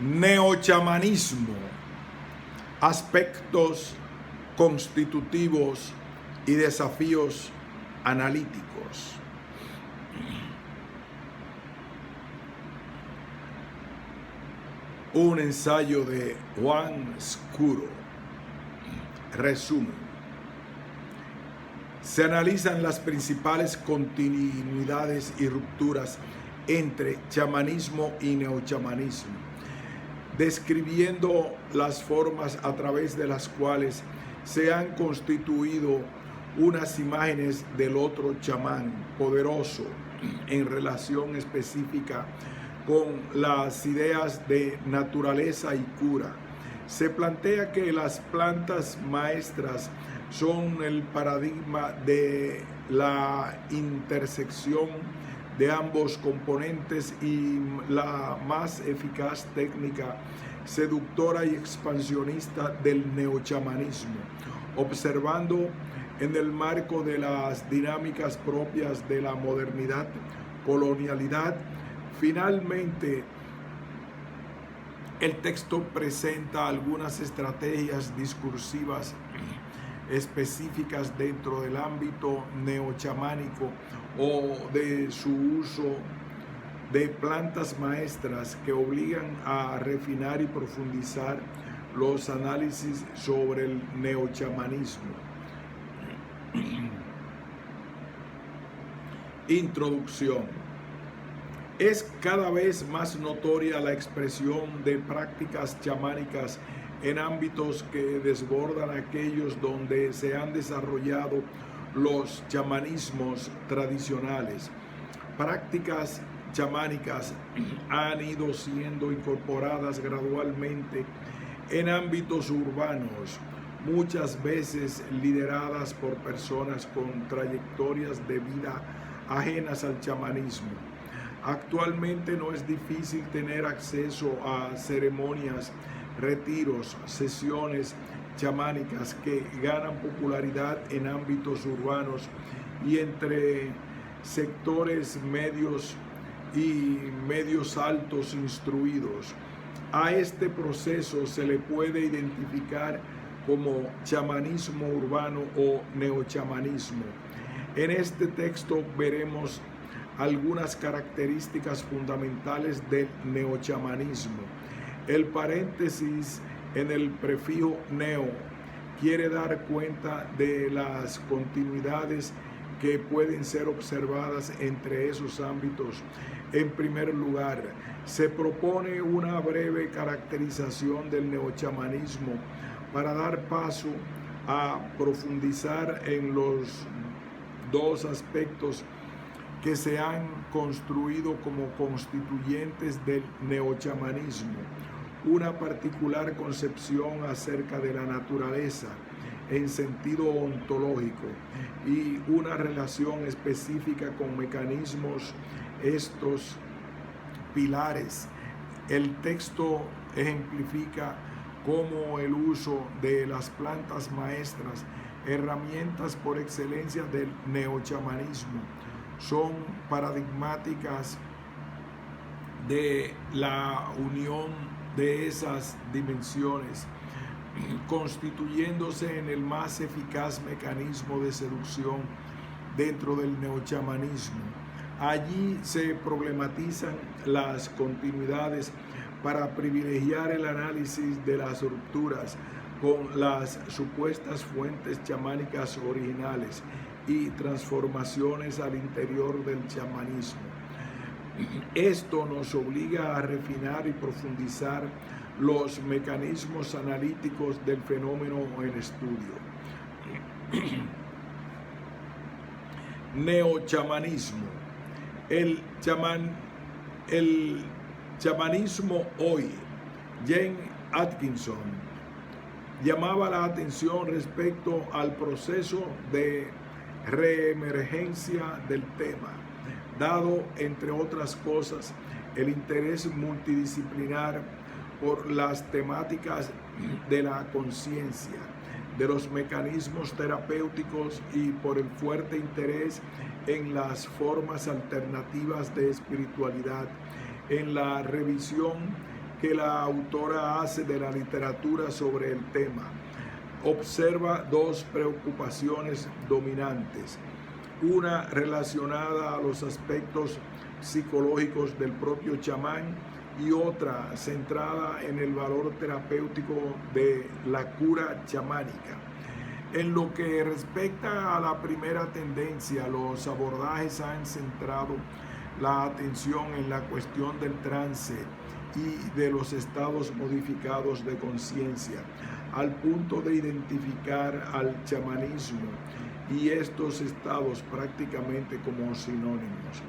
Neochamanismo, aspectos constitutivos y desafíos analíticos. Un ensayo de Juan Scuro. Resumen. Se analizan las principales continuidades y rupturas entre chamanismo y neochamanismo, describiendo las formas a través de las cuales se han constituido unas imágenes del otro chamán poderoso en relación específica con las ideas de naturaleza y cura. Se plantea que las plantas maestras son el paradigma de la intersección de ambos componentes y la más eficaz técnica seductora y expansionista del neochamanismo, observando en el marco de las dinámicas propias de la modernidad, colonialidad. Finalmente, el texto presenta algunas estrategias discursivas específicas dentro del ámbito neochamánico o de su uso de plantas maestras que obligan a refinar y profundizar los análisis sobre el neochamanismo. Introducción. Es cada vez más notoria la expresión de prácticas chamánicas en ámbitos que desbordan aquellos donde se han desarrollado los chamanismos tradicionales. Prácticas chamánicas han ido siendo incorporadas gradualmente en ámbitos urbanos, muchas veces lideradas por personas con trayectorias de vida ajenas al chamanismo. Actualmente no es difícil tener acceso a ceremonias, retiros, sesiones chamánicas que ganan popularidad en ámbitos urbanos y entre sectores medios y medios altos instruidos. A este proceso se le puede identificar como chamanismo urbano o neochamanismo. En este texto veremos algunas características fundamentales del neochamanismo. El paréntesis en el prefijo neo quiere dar cuenta de las continuidades que pueden ser observadas entre esos ámbitos. En primer lugar, se propone una breve caracterización del neochamanismo para dar paso a profundizar en los dos aspectos que se han construido como constituyentes del neochamanismo: una particular concepción acerca de la naturaleza en sentido ontológico y una relación específica con mecanismos. Estos pilares, el texto ejemplifica cómo el uso de las plantas maestras, herramientas por excelencia del neochamanismo, son paradigmáticas de la unión de esas dimensiones, constituyéndose en el más eficaz mecanismo de seducción dentro del neochamanismo. Allí se problematizan las continuidades para privilegiar el análisis de las rupturas con las supuestas fuentes chamánicas originales y transformaciones al interior del chamanismo. Esto nos obliga a refinar y profundizar los mecanismos analíticos del fenómeno en estudio. Neochamanismo. El chamanismo hoy, Jane Atkinson, llamaba la atención respecto al proceso de reemergencia del tema, dado, entre otras cosas, el interés multidisciplinar por las temáticas de la conciencia, de los mecanismos terapéuticos y por el fuerte interés en las formas alternativas de espiritualidad, en la revisión que la autora hace de la literatura sobre el tema. Observa dos preocupaciones dominantes, una relacionada a los aspectos psicológicos del propio chamán y otra centrada en el valor terapéutico de la cura chamánica. En lo que respecta a la primera tendencia, los abordajes han centrado la atención en la cuestión del trance y de los estados modificados de conciencia, al punto de identificar al chamanismo y estos estados prácticamente como sinónimos.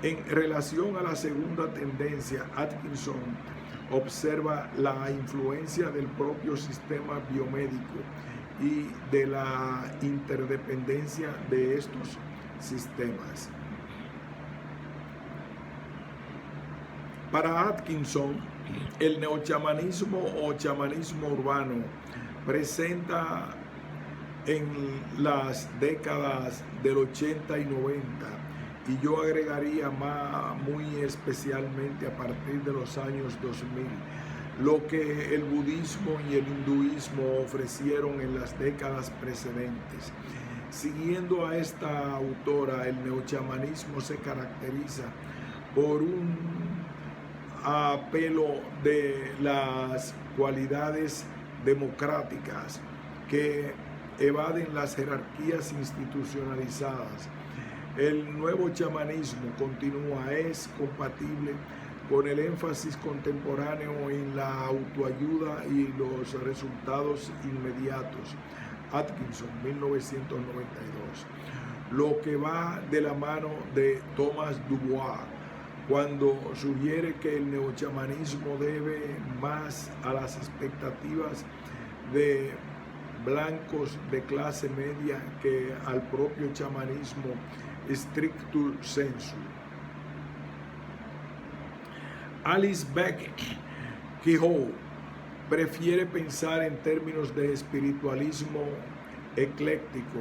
En relación a la segunda tendencia, Atkinson observa la influencia del propio sistema biomédico y de la interdependencia de estos sistemas. Para Atkinson, el neochamanismo o chamanismo urbano presenta en las décadas del 80 y 90, y yo agregaría muy especialmente a partir de los años 2000, lo que el budismo y el hinduismo ofrecieron en las décadas precedentes. Siguiendo a esta autora, el neochamanismo se caracteriza por un apelo de las cualidades democráticas que evaden las jerarquías institucionalizadas. El nuevo chamanismo es compatible con el énfasis contemporáneo en la autoayuda y los resultados inmediatos. Atkinson, 1992. Lo que va de la mano de Thomas Dubois, cuando sugiere que el neochamanismo debe más a las expectativas de blancos de clase media que al propio chamanismo stricto sensu. Alice Beck-Kehoe prefiere pensar en términos de espiritualismo ecléctico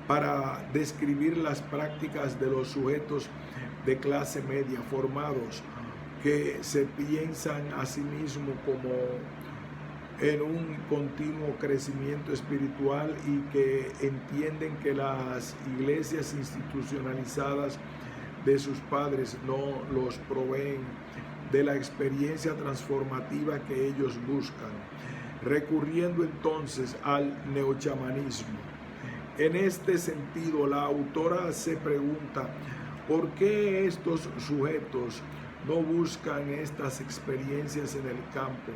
para describir las prácticas de los sujetos de clase media formados que se piensan a sí mismos como en un continuo crecimiento espiritual y que entienden que las iglesias institucionalizadas de sus padres no los proveen de la experiencia transformativa que ellos buscan, recurriendo entonces al neochamanismo. En este sentido, la autora se pregunta por qué estos sujetos no buscan estas experiencias en el campo,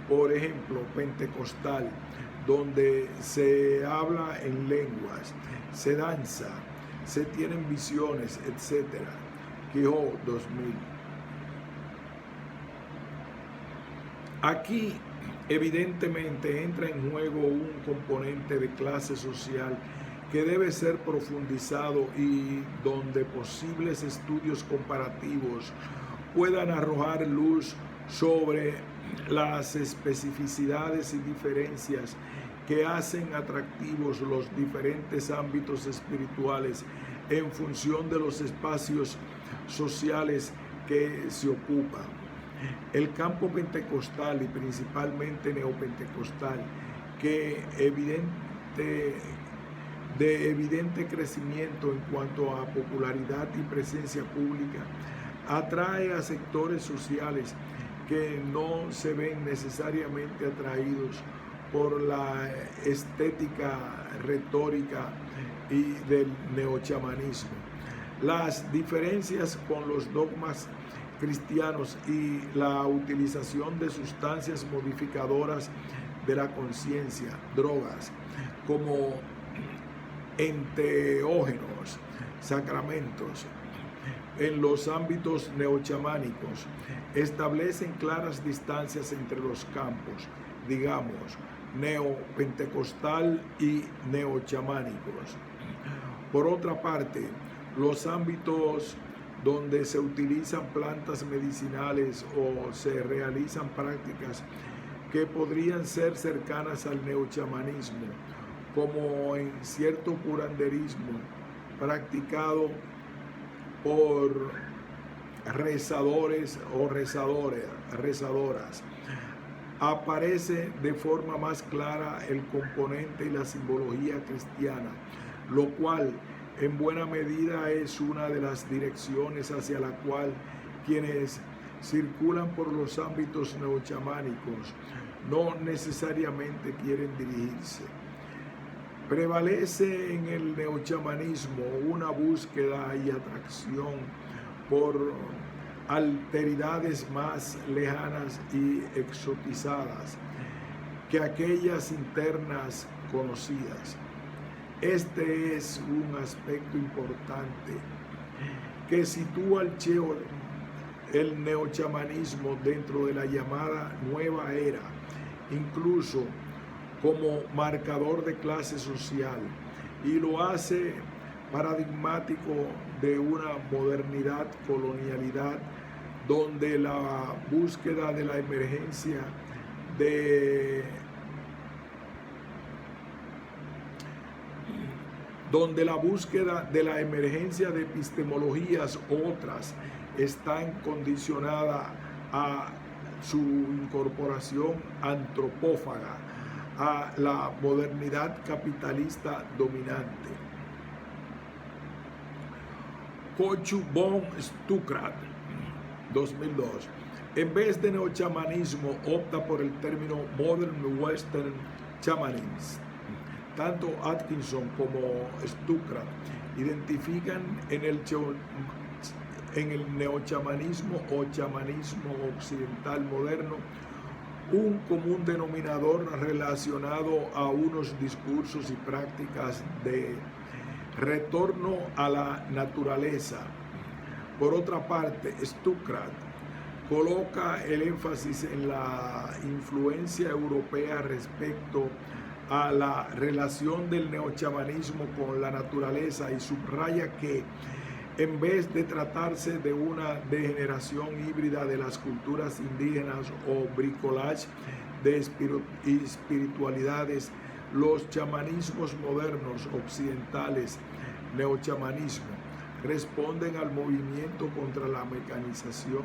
por ejemplo, pentecostal, donde se habla en lenguas, se danza, se tienen visiones, etc. Kehoe, 2000. Aquí, evidentemente, entra en juego un componente de clase social que debe ser profundizado y donde posibles estudios comparativos puedan arrojar luz sobre las especificidades y diferencias que hacen atractivos los diferentes ámbitos espirituales en función de los espacios sociales que se ocupan. El campo pentecostal y principalmente neopentecostal, que de evidente crecimiento en cuanto a popularidad y presencia pública, atrae a sectores sociales que no se ven necesariamente atraídos por la estética retórica y del neochamanismo. Las diferencias con los dogmas cristianos y la utilización de sustancias modificadoras de la conciencia, drogas, como enteógenos, sacramentos, en los ámbitos neochamánicos, establecen claras distancias entre los campos, digamos, neopentecostal y neochamánicos. Por otra parte, los ámbitos donde se utilizan plantas medicinales o se realizan prácticas que podrían ser cercanas al neochamanismo, como en cierto curanderismo practicado por rezadores o rezadoras. Aparece de forma más clara el componente y la simbología cristiana, lo cual en buena medida es una de las direcciones hacia la cual quienes circulan por los ámbitos neochamánicos no necesariamente quieren dirigirse. Prevalece en el neochamanismo una búsqueda y atracción por alteridades más lejanas y exotizadas que aquellas internas conocidas. Este es un aspecto importante que sitúa el neochamanismo dentro de la llamada nueva era, incluso como marcador de clase social, y lo hace paradigmático de una modernidad colonialidad donde la búsqueda de la emergencia de epistemologías otras están condicionadas a su incorporación antropófaga a la modernidad capitalista dominante. Kochu von Stuckrad, 2002. En vez de neochamanismo, opta por el término Modern Western Shamanism. Tanto Atkinson como Stuckrad identifican en el neochamanismo o chamanismo occidental moderno un común denominador relacionado a unos discursos y prácticas de retorno a la naturaleza. Por otra parte, Stuckrad coloca el énfasis en la influencia europea respecto a la relación del neochamanismo con la naturaleza y subraya que en vez de tratarse de una degeneración híbrida de las culturas indígenas o bricolage de espiritualidades, los chamanismos modernos occidentales, neochamanismo, responden al movimiento contra la mecanización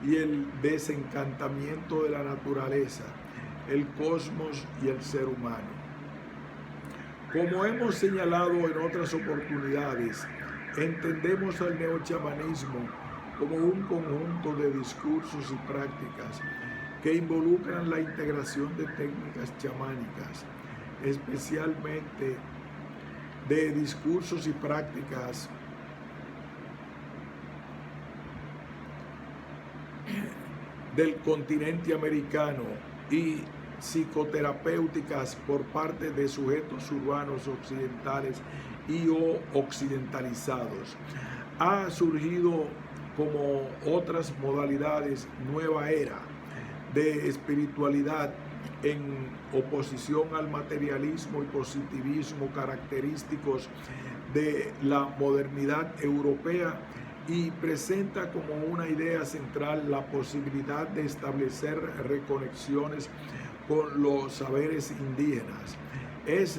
y el desencantamiento de la naturaleza, el cosmos y el ser humano. Como hemos señalado en otras oportunidades, entendemos al neochamanismo como un conjunto de discursos y prácticas que involucran la integración de técnicas chamánicas, especialmente de discursos y prácticas del continente americano y psicoterapéuticas por parte de sujetos urbanos occidentales y o occidentalizados. Ha surgido como otras modalidades nueva era de espiritualidad en oposición al materialismo y positivismo característicos de la modernidad europea, y presenta como una idea central la posibilidad de establecer reconexiones con los saberes indígenas. Es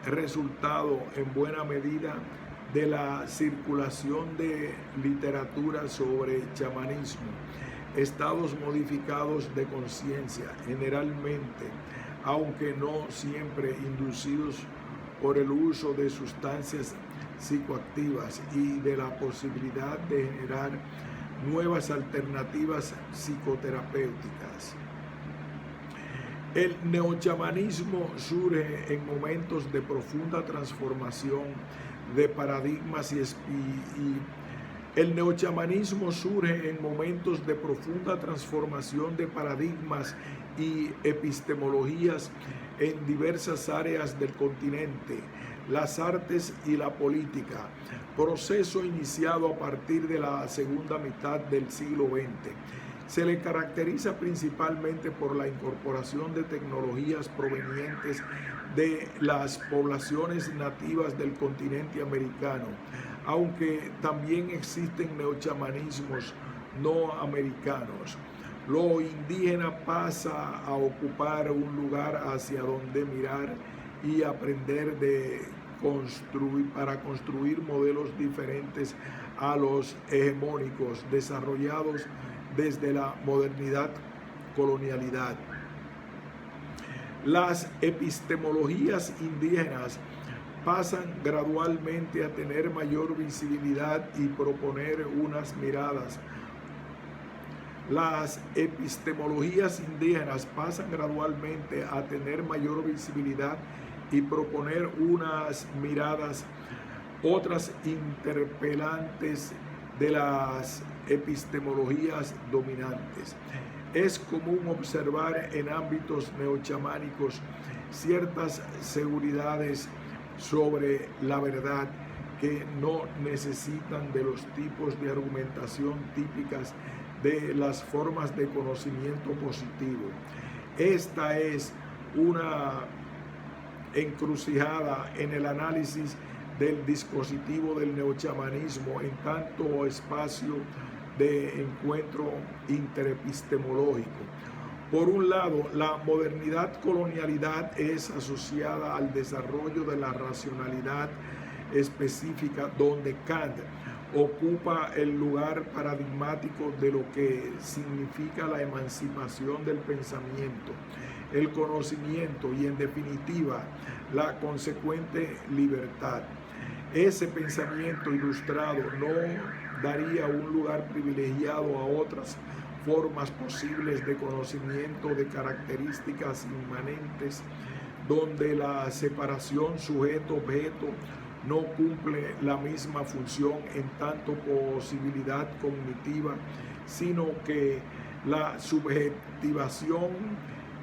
resultado en buena medida de la circulación de literatura sobre chamanismo, estados modificados de conciencia, generalmente, aunque no siempre inducidos por el uso de sustancias psicoactivas, y de la posibilidad de generar nuevas alternativas psicoterapéuticas. El neochamanismo surge en momentos de profunda transformación de paradigmas El neochamanismo surge en momentos de profunda transformación de paradigmas y epistemologías en diversas áreas del continente, las artes y la política, proceso iniciado a partir de la segunda mitad del siglo XX. Se le caracteriza principalmente por la incorporación de tecnologías provenientes de las poblaciones nativas del continente americano, aunque también existen neochamanismos no americanos. Lo indígena pasa a ocupar un lugar hacia donde mirar y aprender para construir modelos diferentes a los hegemónicos desarrollados desde la modernidad colonialidad. Las epistemologías indígenas pasan gradualmente a tener mayor visibilidad y proponer unas miradas. Las epistemologías indígenas pasan gradualmente a tener mayor visibilidad y proponer unas miradas, otras interpelantes de las epistemologías dominantes. Es común observar en ámbitos neochamánicos ciertas seguridades sobre la verdad que no necesitan de los tipos de argumentación típicas de las formas de conocimiento positivo. Esta es una encrucijada en el análisis del dispositivo del neochamanismo en tanto espacio de encuentro interepistemológico. Por un lado, la modernidad colonialidad es asociada al desarrollo de la racionalidad específica, donde Kant ocupa el lugar paradigmático de lo que significa la emancipación del pensamiento, el conocimiento y, en definitiva, la consecuente libertad. Ese pensamiento ilustrado no daría un lugar privilegiado a otras formas posibles de conocimiento de características inmanentes, donde la separación sujeto-objeto no cumple la misma función en tanto posibilidad cognitiva, sino que la subjetivación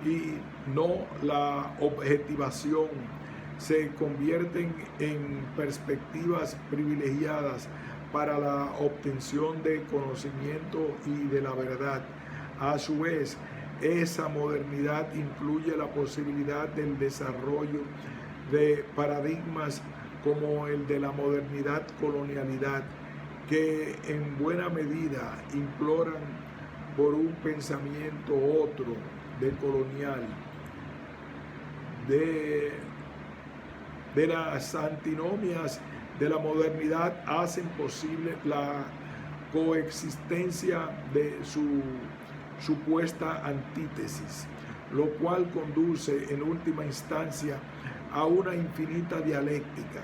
y no la objetivación se convierten en perspectivas privilegiadas para la obtención de conocimiento y de la verdad. A su vez, esa modernidad incluye la posibilidad del desarrollo de paradigmas como el de la modernidad colonialidad, que en buena medida imploran por un pensamiento otro, decolonial, de las antinomias de la modernidad hacen posible la coexistencia de su supuesta antítesis, lo cual conduce en última instancia a una infinita dialéctica.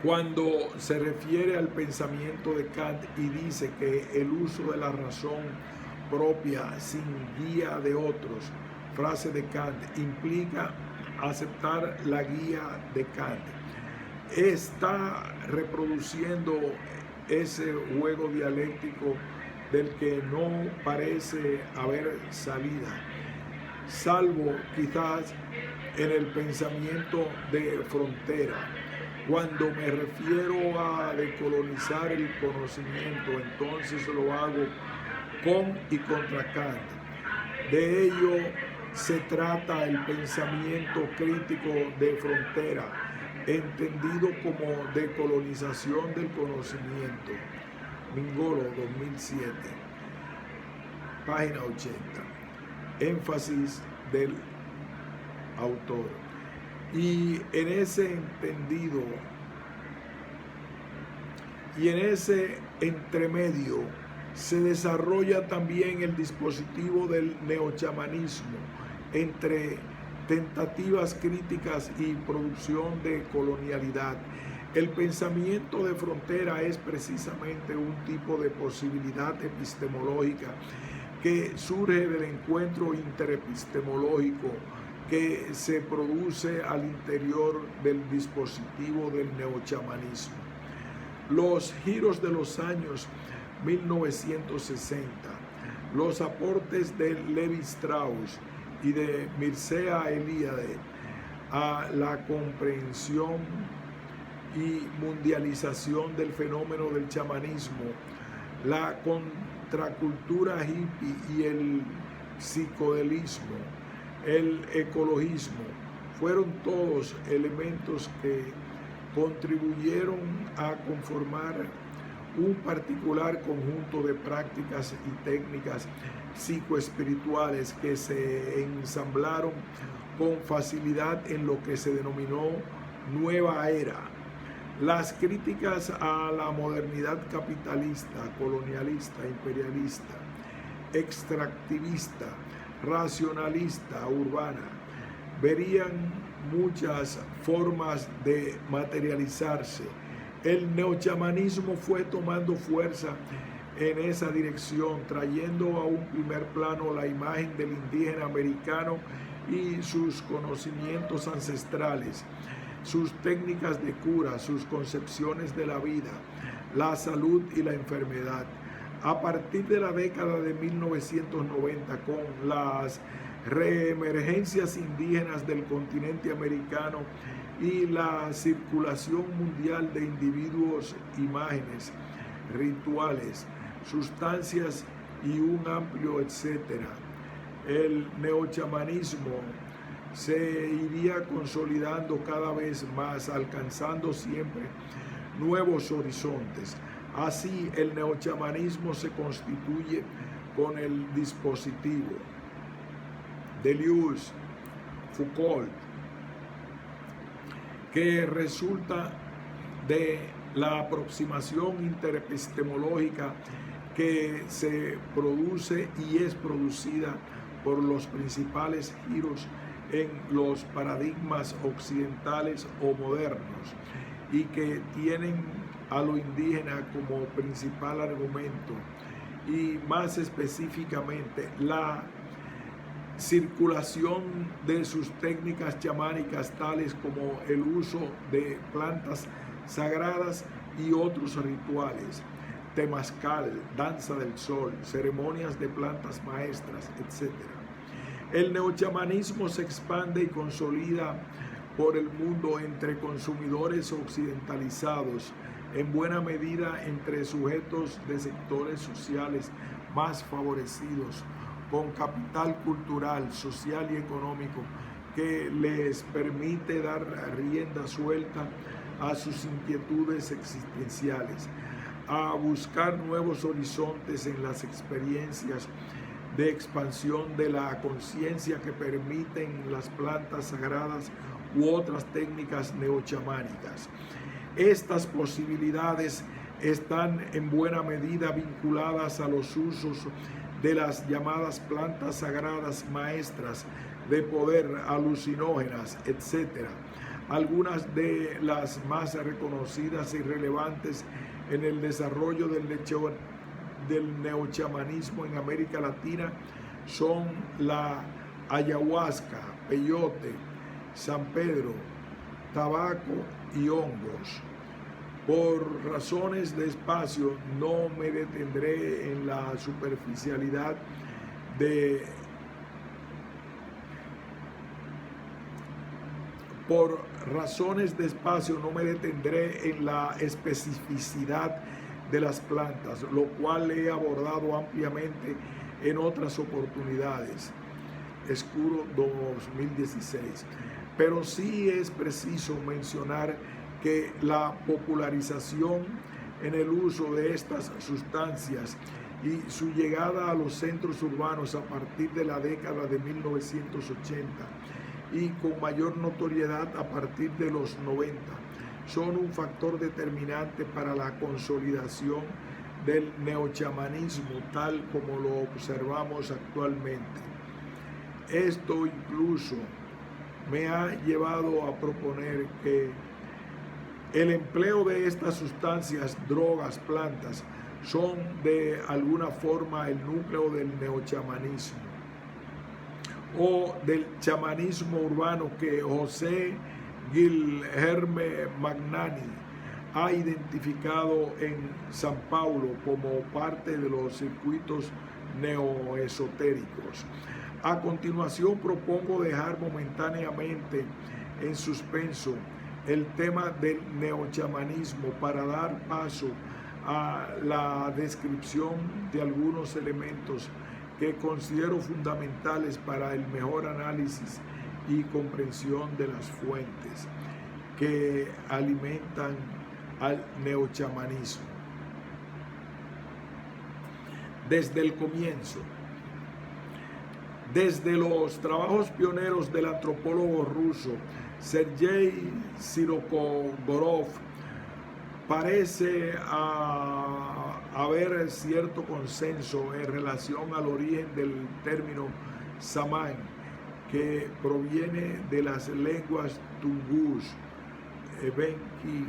Cuando se refiere al pensamiento de Kant y dice que el uso de la razón propia sin guía de otros, frase de Kant, implica aceptar la guía de Kant, está reproduciendo ese juego dialéctico del que no parece haber salida, salvo quizás en el pensamiento de frontera. Cuando me refiero a decolonizar el conocimiento, entonces lo hago con y contra Kant. De ello se trata el pensamiento crítico de frontera, entendido como decolonización del conocimiento. Mingolo, 2007, página 80. Énfasis del autor. Y en ese entendido y en ese entremedio se desarrolla también el dispositivo del neochamanismo, entre tentativas críticas y producción de colonialidad. El pensamiento de frontera es precisamente un tipo de posibilidad epistemológica que surge del encuentro interepistemológico que se produce al interior del dispositivo del neochamanismo. Los giros de los años 1960, los aportes de Levi Strauss y de Mircea Eliade a la comprensión y mundialización del fenómeno del chamanismo, la contracultura hippie y el psicodelismo, el ecologismo, fueron todos elementos que contribuyeron a conformar un particular conjunto de prácticas y técnicas psicoespirituales que se ensamblaron con facilidad en lo que se denominó Nueva Era. Las críticas a la modernidad capitalista, colonialista, imperialista, extractivista, racionalista, urbana, verían muchas formas de materializarse. El neochamanismo fue tomando fuerza en esa dirección, trayendo a un primer plano la imagen del indígena americano y sus conocimientos ancestrales, sus técnicas de cura, sus concepciones de la vida, la salud y la enfermedad. A partir de la década de 1990, con las reemergencias indígenas del continente americano y la circulación mundial de individuos, imágenes, rituales, sustancias y un amplio etcétera, el neochamanismo se iría consolidando cada vez más, alcanzando siempre nuevos horizontes. Así, el neochamanismo se constituye con el dispositivo Deleuze, Foucault, que resulta de la aproximación interepistemológica que se produce y es producida por los principales giros en los paradigmas occidentales o modernos y que tienen a lo indígena como principal argumento y más específicamente la circulación de sus técnicas chamánicas tales como el uso de plantas sagradas y otros rituales, temazcal, danza del sol, ceremonias de plantas maestras, etc. El neochamanismo se expande y consolida por el mundo entre consumidores occidentalizados, en buena medida entre sujetos de sectores sociales más favorecidos, con capital cultural, social y económico que les permite dar rienda suelta a sus inquietudes existenciales, a buscar nuevos horizontes en las experiencias de expansión de la conciencia que permiten las plantas sagradas u otras técnicas neochamánicas. Estas posibilidades están en buena medida vinculadas a los usos de las llamadas plantas sagradas maestras de poder, alucinógenas, etc. Algunas de las más reconocidas y relevantes en el desarrollo del neochamanismo en América Latina son la ayahuasca, peyote, San Pedro, tabaco y hongos. Por razones de espacio no me detendré en la superficialidad en la especificidad de las plantas, lo cual he abordado ampliamente en otras oportunidades. Escuro 2016. Pero sí es preciso mencionar que la popularización en el uso de estas sustancias y su llegada a los centros urbanos a partir de la década de 1980 y con mayor notoriedad a partir de los 90 son un factor determinante para la consolidación del neochamanismo tal como lo observamos actualmente. Esto incluso me ha llevado a proponer que el empleo de estas sustancias, drogas, plantas, son de alguna forma el núcleo del neochamanismo o del chamanismo urbano que José Guilherme Magnani ha identificado en San Paulo como parte de los circuitos neoesotéricos. A continuación propongo dejar momentáneamente en suspenso el tema del neochamanismo para dar paso a la descripción de algunos elementos que considero fundamentales para el mejor análisis y comprensión de las fuentes que alimentan al neochamanismo. Desde el comienzo, desde los trabajos pioneros del antropólogo ruso Sergei Sirokogorov, Parece haber cierto consenso en relación al origen del término samán, que proviene de las lenguas tungus, evenki,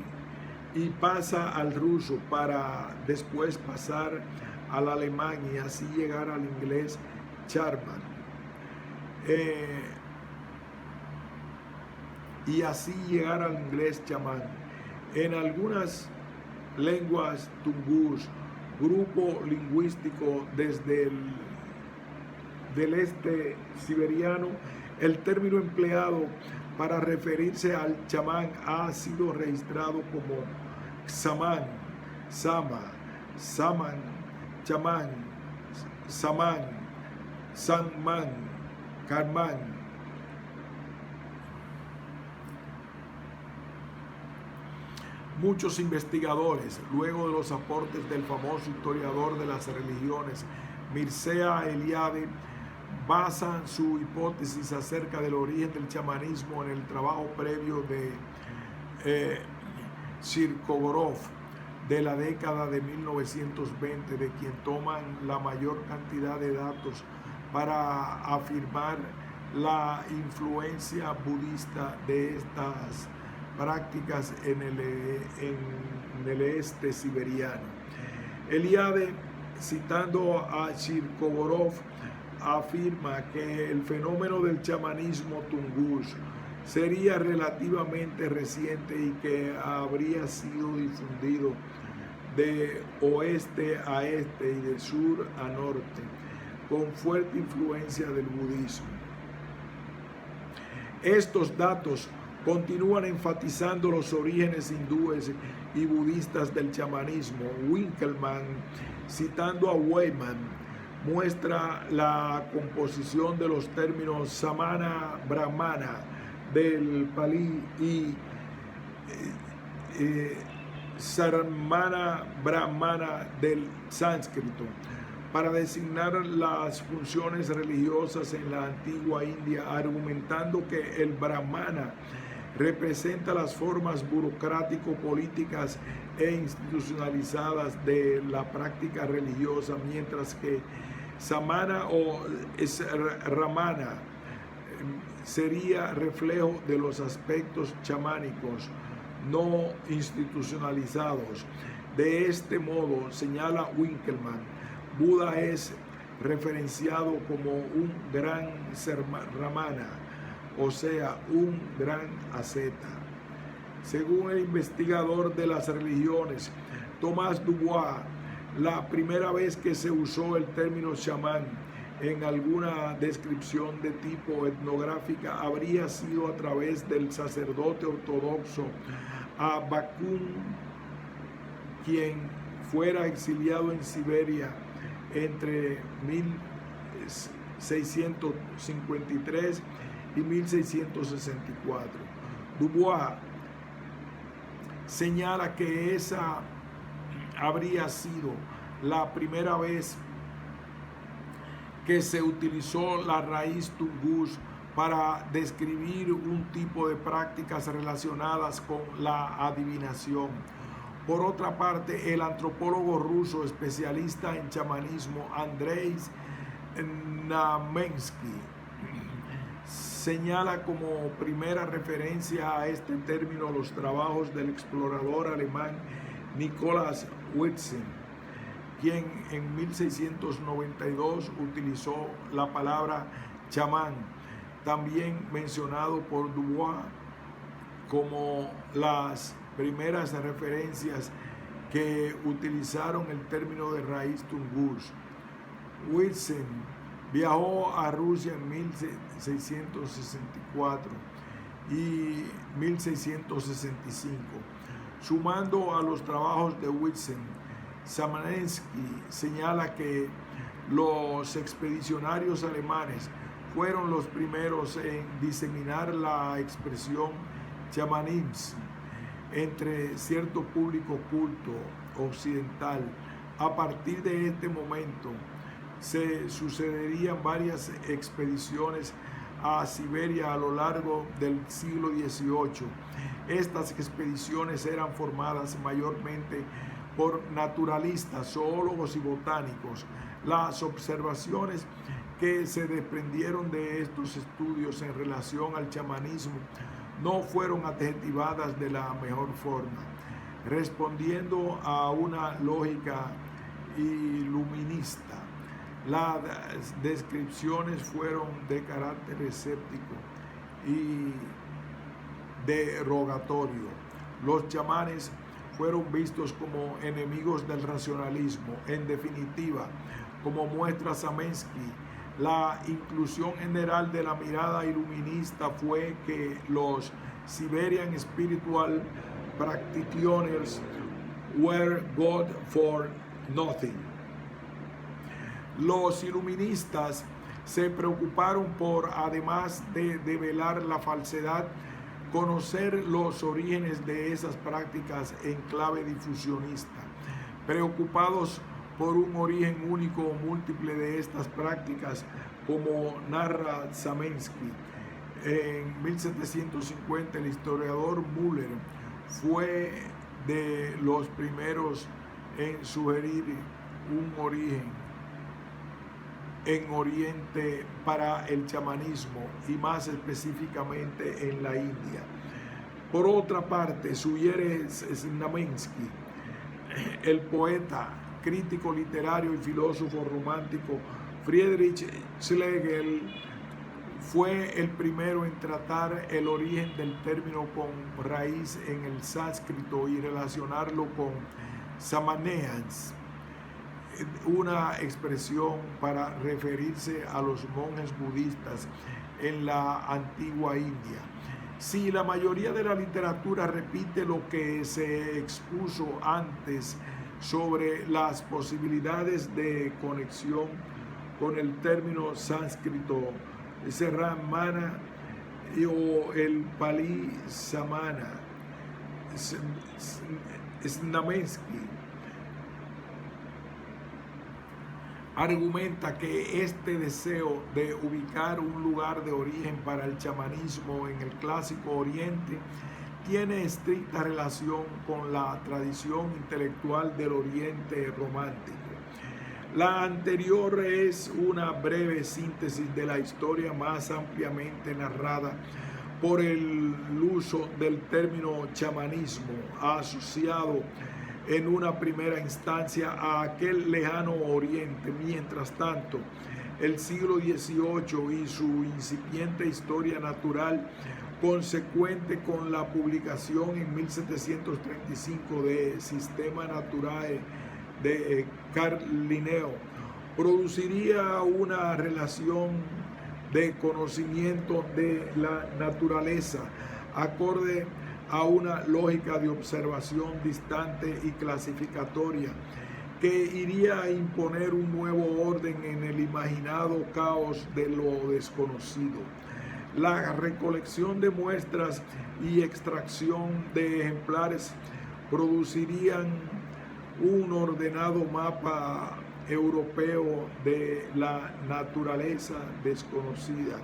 y pasa al ruso para después pasar al alemán y así llegar al inglés charman. Chamán. En algunas lenguas tungus, grupo lingüístico desde del este siberiano, el término empleado para referirse al chamán ha sido registrado como xamán, sama, saman, chamán, samán, sanman, karman. Muchos investigadores, luego de los aportes del famoso historiador de las religiones, Mircea Eliade, basan su hipótesis acerca del origen del chamanismo en el trabajo previo de Shirkogorov de la década de 1920, de quien toman la mayor cantidad de datos para afirmar la influencia budista de estas prácticas en el este siberiano. Eliade, citando a Shirkogorov, afirma que el fenómeno del chamanismo tungus sería relativamente reciente y que habría sido difundido de oeste a este y de sur a norte, con fuerte influencia del budismo. Estos datos continúan enfatizando los orígenes hindúes y budistas del chamanismo. Winkelmann, citando a Weyman, muestra la composición de los términos samana brahmana del Pali y sarmana brahmana del sánscrito para designar las funciones religiosas en la antigua India, argumentando que el brahmana representa las formas burocrático-políticas e institucionalizadas de la práctica religiosa, mientras que samana o ramana sería reflejo de los aspectos chamánicos no institucionalizados. De este modo, señala Winkelmann, Buda es referenciado como un gran ramana, o sea, un gran asceta. Según el investigador de las religiones, Thomas Dubois, la primera vez que se usó el término chamán en alguna descripción de tipo etnográfica habría sido a través del sacerdote ortodoxo Bakún, quien fuera exiliado en Siberia entre 1653 y 1664. Dubois señala que esa habría sido la primera vez que se utilizó la raíz tungus para describir un tipo de prácticas relacionadas con la adivinación. Por otra parte, el antropólogo ruso especialista en chamanismo Andrei Znamensky señala como primera referencia a este término los trabajos del explorador alemán Nikolaus Witsen, quien en 1692 utilizó la palabra chamán, también mencionado por Dubois como las primeras referencias que utilizaron el término de raíz tungus. Witsen viajó a Rusia en 1664 y 1665. Sumando a los trabajos de Witsen, Znamensky señala que los expedicionarios alemanes fueron los primeros en diseminar la expresión chamanismo entre cierto público culto occidental. A partir de este momento se sucederían varias expediciones a Siberia a lo largo del siglo XVIII. Estas expediciones eran formadas mayormente por naturalistas, zoólogos y botánicos. Las observaciones que se desprendieron de estos estudios en relación al chamanismo no fueron adjetivadas de la mejor forma, respondiendo a una lógica iluminista. Las descripciones fueron de carácter escéptico y derogatorio. Los chamanes fueron vistos como enemigos del racionalismo. En definitiva, como muestra Samensky, la inclusión general de la mirada iluminista fue que los Siberian Spiritual Practitioners were God for nothing. Los iluministas se preocuparon por, además de develar la falsedad, conocer los orígenes de esas prácticas en clave difusionista. Preocupados por un origen único o múltiple de estas prácticas, como narra Samensky, en 1750 el historiador Müller fue de los primeros en sugerir un origen en Oriente para el chamanismo y más específicamente en la India. Por otra parte, sugiere Znamensky, el poeta, crítico literario y filósofo romántico Friedrich Schlegel fue el primero en tratar el origen del término con raíz en el sánscrito y relacionarlo con Samaneans, una expresión para referirse a los monjes budistas en la antigua India. Si la mayoría de la literatura repite lo que se expuso antes sobre las posibilidades de conexión con el término sánscrito Serramana o el Pali Samana, Znamensky argumenta que este deseo de ubicar un lugar de origen para el chamanismo en el clásico Oriente tiene estricta relación con la tradición intelectual del Oriente romántico. La anterior es una breve síntesis de la historia más ampliamente narrada por el uso del término chamanismo asociado en una primera instancia a aquel lejano oriente. Mientras tanto, el siglo XVIII y su incipiente historia natural, consecuente con la publicación en 1735 de Systema Naturae de Carl Linneo, produciría una relación de conocimiento de la naturaleza acorde a una lógica de observación distante y clasificatoria que iría a imponer un nuevo orden en el imaginado caos de lo desconocido. La recolección de muestras y extracción de ejemplares producirían un ordenado mapa europeo de la naturaleza desconocida,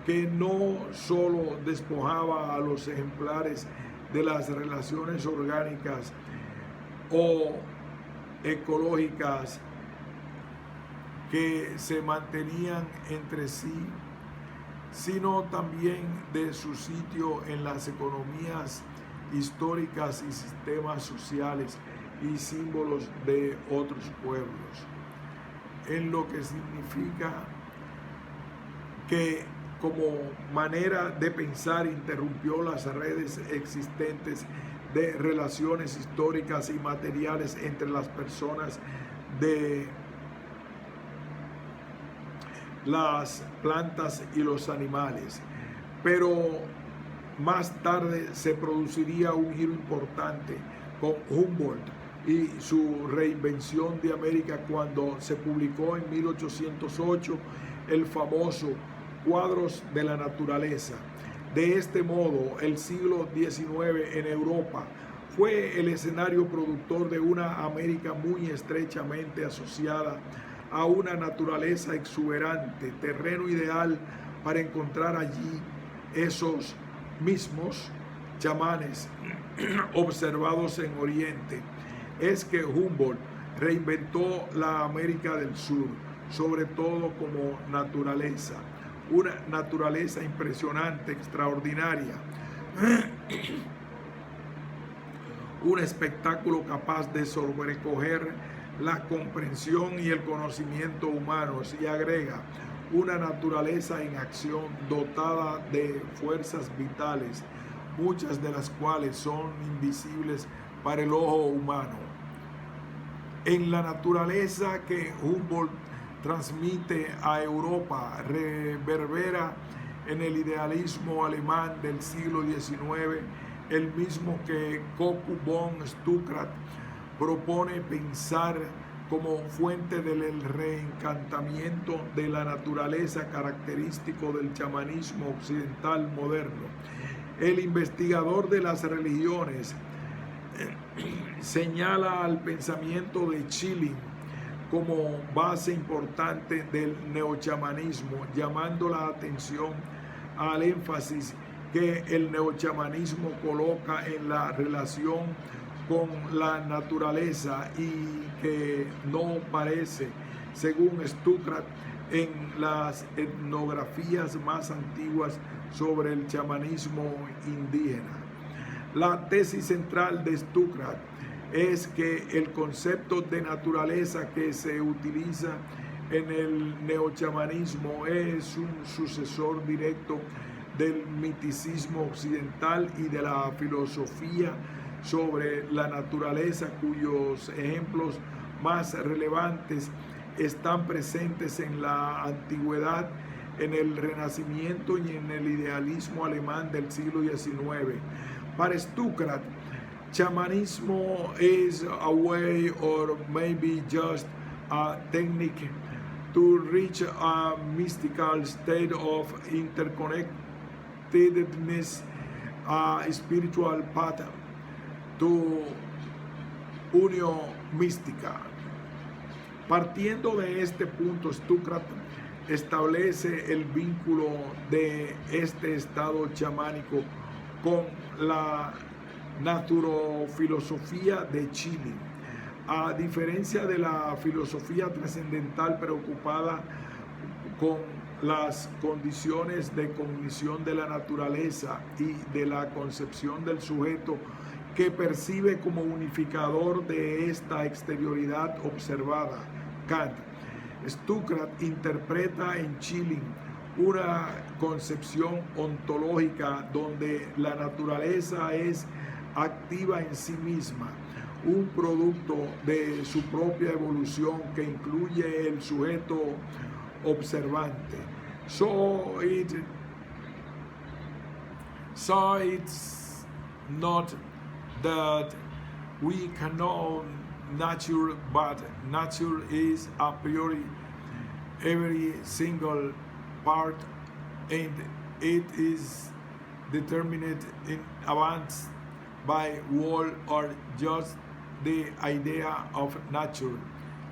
que no solo despojaba a los ejemplares de las relaciones orgánicas o ecológicas que se mantenían entre sí, sino también de su sitio en las economías históricas y sistemas sociales y símbolos de otros pueblos, en lo que significa que como manera de pensar interrumpió las redes existentes de relaciones históricas y materiales entre las personas, de las plantas y los animales. Pero más tarde se produciría un giro importante con Humboldt y su reinvención de América cuando se publicó en 1808 el famoso Cuadros de la Naturaleza. De este modo, el siglo XIX en Europa fue el escenario productor de una América muy estrechamente asociada a una naturaleza exuberante, terreno ideal para encontrar allí esos mismos chamanes observados en Oriente, es que Humboldt reinventó la América del Sur, sobre todo como naturaleza, una naturaleza impresionante, extraordinaria, un espectáculo capaz de sobrecoger la comprensión y el conocimiento humanos, y agrega una naturaleza en acción dotada de fuerzas vitales, muchas de las cuales son invisibles para el ojo humano. En la naturaleza que Humboldt transmite a Europa reverbera en el idealismo alemán del siglo XIX, el mismo que Koku von Stuckrad propone pensar como fuente del reencantamiento de la naturaleza característico del chamanismo occidental moderno. El investigador de las religiones señala al pensamiento de Schilling como base importante del neochamanismo, llamando la atención al énfasis que el neochamanismo coloca en la relación con la naturaleza y que no parece, según Stuckrad, en las etnografías más antiguas sobre el chamanismo indígena. La tesis central de Stuckrad es que el concepto de naturaleza que se utiliza en el neochamanismo es un sucesor directo del miticismo occidental y de la filosofía sobre la naturaleza, cuyos ejemplos más relevantes están presentes en la antigüedad, en el Renacimiento y en el idealismo alemán del siglo XIX. Para Stuckrad, shamanismo is a way, or maybe just a technique, to reach a mystical state of interconnectedness, a spiritual path to unión mística. Partiendo de este punto, Stuckrad establece el vínculo de este estado chamánico con la naturofilosofía de Chile. A diferencia de la filosofía trascendental preocupada con las condiciones de cognición de la naturaleza y de la concepción del sujeto que percibe como unificador de esta exterioridad observada, Kant, Stuckrad interpreta en Schilling una concepción ontológica donde la naturaleza es activa en sí misma, un producto de su propia evolución que incluye el sujeto observante. So it's not that we can know nature, but nature is a priori every single part, and it is determined in advance by will or just the idea of nature.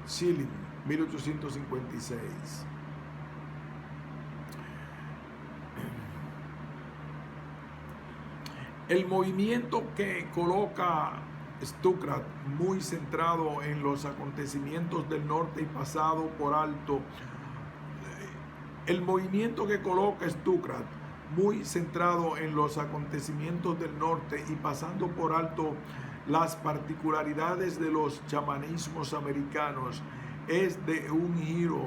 Schilling, 1856. El movimiento que coloca Stuckrad, muy centrado en los acontecimientos del norte y pasado por alto, el movimiento que coloca Stuckrad, muy centrado en los acontecimientos del norte y pasando por alto las particularidades de los chamanismos americanos, es de un giro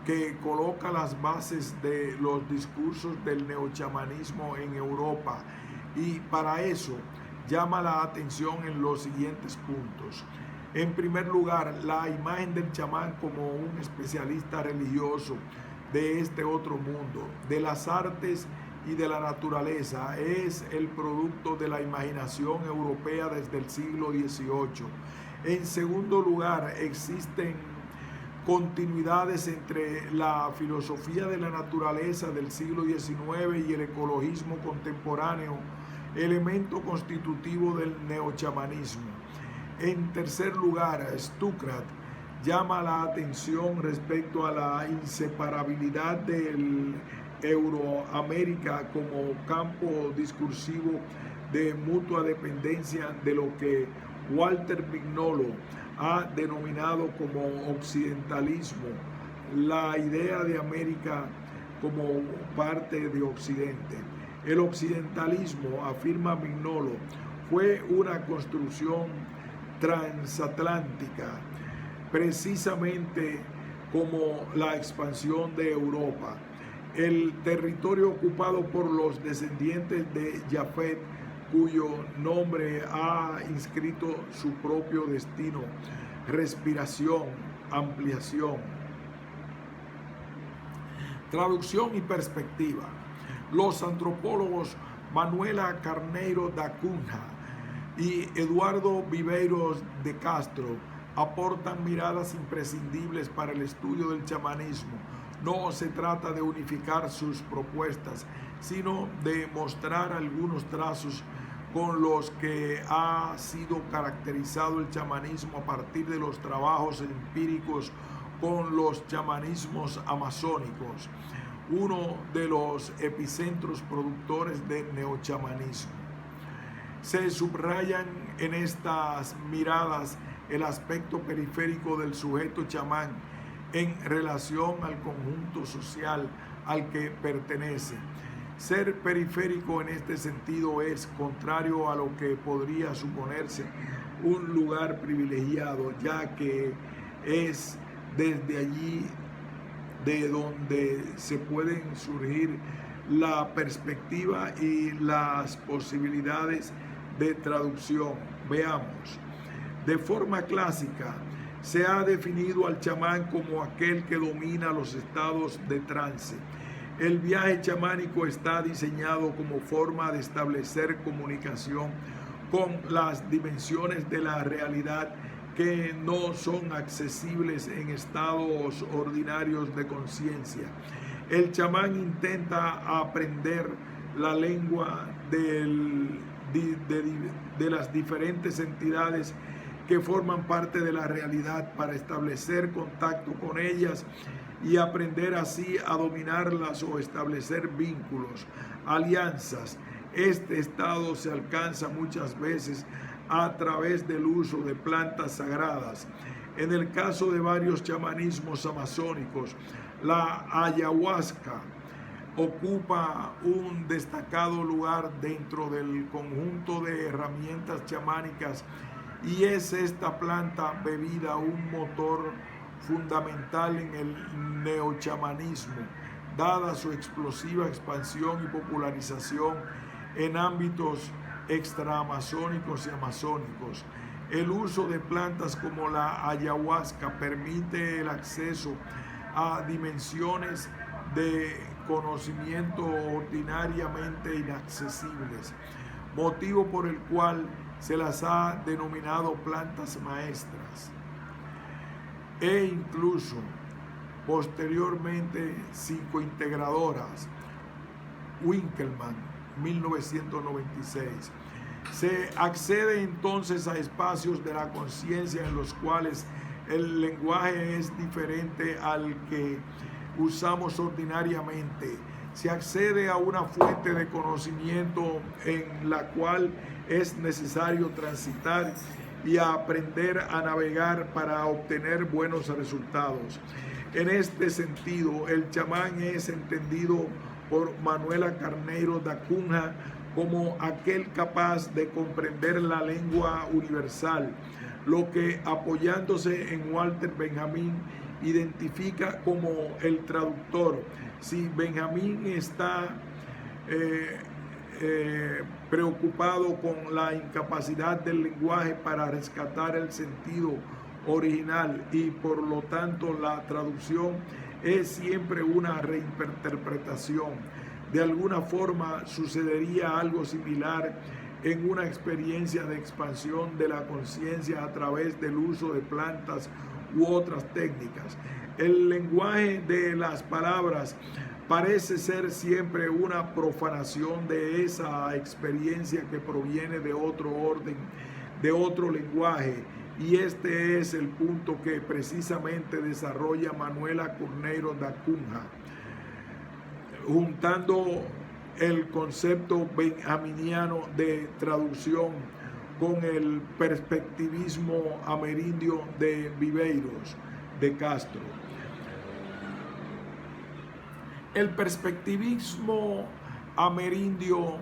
que coloca las bases de los discursos del neochamanismo en Europa, y para eso llama la atención en los siguientes puntos. En primer lugar, la imagen del chamán como un especialista religioso de este otro mundo, de las artes y de la naturaleza, es el producto de la imaginación europea desde el siglo XVIII. En segundo lugar, existen continuidades entre la filosofía de la naturaleza del siglo XIX y el ecologismo contemporáneo, elemento constitutivo del neochamanismo. En tercer lugar, Stuckrad llama la atención respecto a la inseparabilidad del Euroamérica como campo discursivo de mutua dependencia de lo que Walter Mignolo ha denominado como occidentalismo, la idea de América como parte de Occidente. El occidentalismo, afirma Mignolo, fue una construcción transatlántica, precisamente como la expansión de Europa. El territorio ocupado por los descendientes de Jafet, cuyo nombre ha inscrito su propio destino, respiración, ampliación. Traducción y perspectiva. Los antropólogos Manuela Carneiro da Cunha y Eduardo Viveiros de Castro aportan miradas imprescindibles para el estudio del chamanismo. No se trata de unificar sus propuestas, sino de mostrar algunos trazos con los que ha sido caracterizado el chamanismo a partir de los trabajos empíricos con los chamanismos amazónicos, uno de los epicentros productores de neochamanismo. Se subrayan en estas miradas el aspecto periférico del sujeto chamán en relación al conjunto social al que pertenece. Ser periférico en este sentido es contrario a lo que podría suponerse un lugar privilegiado, ya que es desde allí de donde se pueden surgir la perspectiva y las posibilidades de traducción. Veamos. De forma clásica, se ha definido al chamán como aquel que domina los estados de trance. El viaje chamánico está diseñado como forma de establecer comunicación con las dimensiones de la realidad que no son accesibles en estados ordinarios de conciencia. El chamán intenta aprender la lengua de las diferentes entidades que forman parte de la realidad para establecer contacto con ellas y aprender así a dominarlas o establecer vínculos, alianzas. Este estado se alcanza muchas veces a través del uso de plantas sagradas. En el caso de varios chamanismos amazónicos, la ayahuasca ocupa un destacado lugar dentro del conjunto de herramientas chamánicas y es esta planta bebida un motor fundamental en el neochamanismo, dada su explosiva expansión y popularización en ámbitos extraamazónicos y amazónicos. El uso de plantas como la ayahuasca permite el acceso a dimensiones de conocimiento ordinariamente inaccesibles, motivo por el cual se las ha denominado plantas maestras e incluso posteriormente psicointegradoras. Winkelmann, 1996. Se accede entonces a espacios de la conciencia en los cuales el lenguaje es diferente al que usamos ordinariamente. Se accede a una fuente de conocimiento en la cual es necesario transitar y aprender a navegar para obtener buenos resultados. En este sentido, el chamán es entendido por Manuela Carneiro da Cunha como aquel capaz de comprender la lengua universal, lo que, apoyándose en Walter Benjamin, identifica como el traductor. Si Benjamin está preocupado con la incapacidad del lenguaje para rescatar el sentido original y por lo tanto la traducción es siempre una reinterpretación. De alguna forma sucedería algo similar en una experiencia de expansión de la conciencia a través del uso de plantas u otras técnicas. El lenguaje de las palabras parece ser siempre una profanación de esa experiencia que proviene de otro orden, de otro lenguaje. Y este es el punto que precisamente desarrolla Manuela Carneiro da Cunha. juntando el concepto benjaminiano de traducción con el perspectivismo amerindio de Viveiros de Castro. El perspectivismo amerindio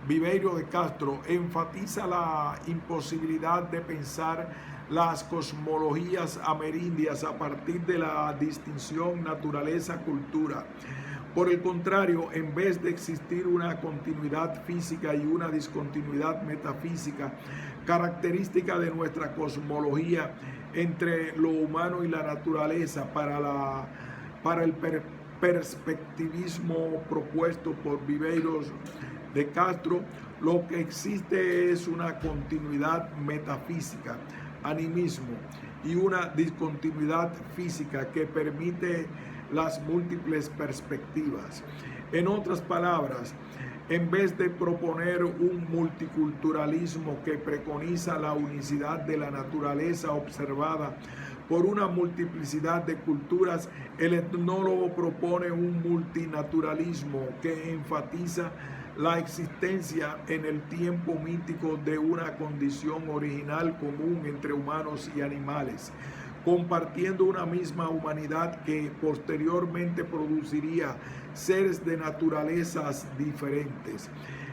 Viveiro de Castro enfatiza la imposibilidad de pensar las cosmologías amerindias a partir de la distinción naturaleza-cultura. Por el contrario, en vez de existir una continuidad física y una discontinuidad metafísica, característica de nuestra cosmología entre lo humano y la naturaleza, para el perspectivismo propuesto por Viveiros de Castro, lo que existe es una continuidad metafísica, animismo, y una discontinuidad física que permite las múltiples perspectivas. En otras palabras, en vez de proponer un multiculturalismo que preconiza la unicidad de la naturaleza observada por una multiplicidad de culturas, el etnólogo propone un multinaturalismo que enfatiza la existencia en el tiempo mítico de una condición original común entre humanos y animales, compartiendo una misma humanidad que posteriormente produciría seres de naturalezas diferentes.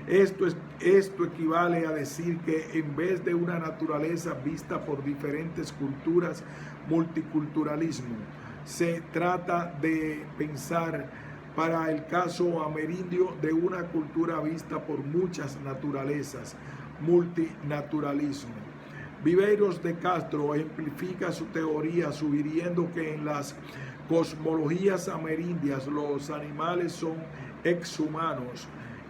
Esto equivale a decir que en vez de una naturaleza vista por diferentes culturas, multiculturalismo, se trata de pensar para el caso amerindio de una cultura vista por muchas naturalezas, multinaturalismo. Viveiros de Castro amplifica su teoría sugiriendo que en las cosmologías amerindias los animales son exhumanos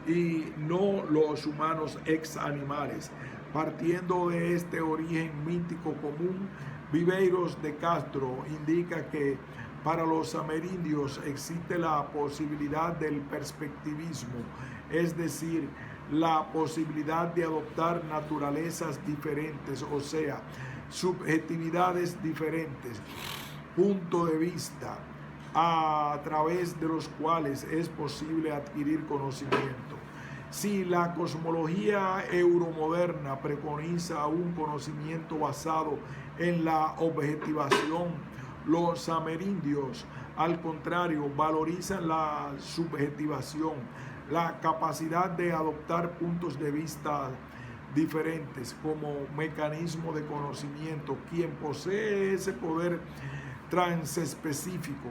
y no los humanos exanimales. Partiendo de este origen mítico común, Viveiros de Castro indica que para los amerindios existe la posibilidad del perspectivismo, es decir, la posibilidad de adoptar naturalezas diferentes, o sea, subjetividades diferentes, punto de vista a través de los cuales es posible adquirir conocimiento. Si la cosmología euromoderna preconiza un conocimiento basado en la objetivación, los amerindios, al contrario, valorizan la subjetivación, la capacidad de adoptar puntos de vista diferentes como mecanismo de conocimiento. Quien posee ese poder transespecífico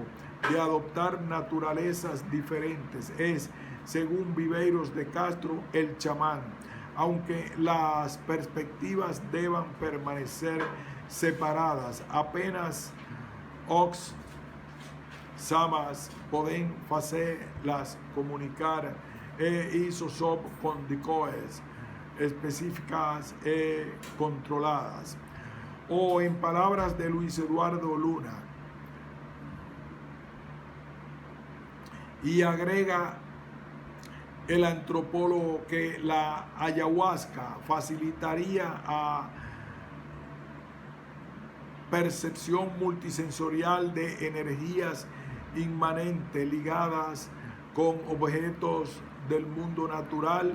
de adoptar naturalezas diferentes es, según Viveiros de Castro, el chamán, aunque las perspectivas deban permanecer separadas. Apenas os samas poden fazer-las comunicar isso sob condições específicas e controladas. O en palabras de Luis Eduardo Luna, y agrega el antropólogo que la ayahuasca facilitaría a percepción multisensorial de energías inmanentes ligadas con objetos del mundo natural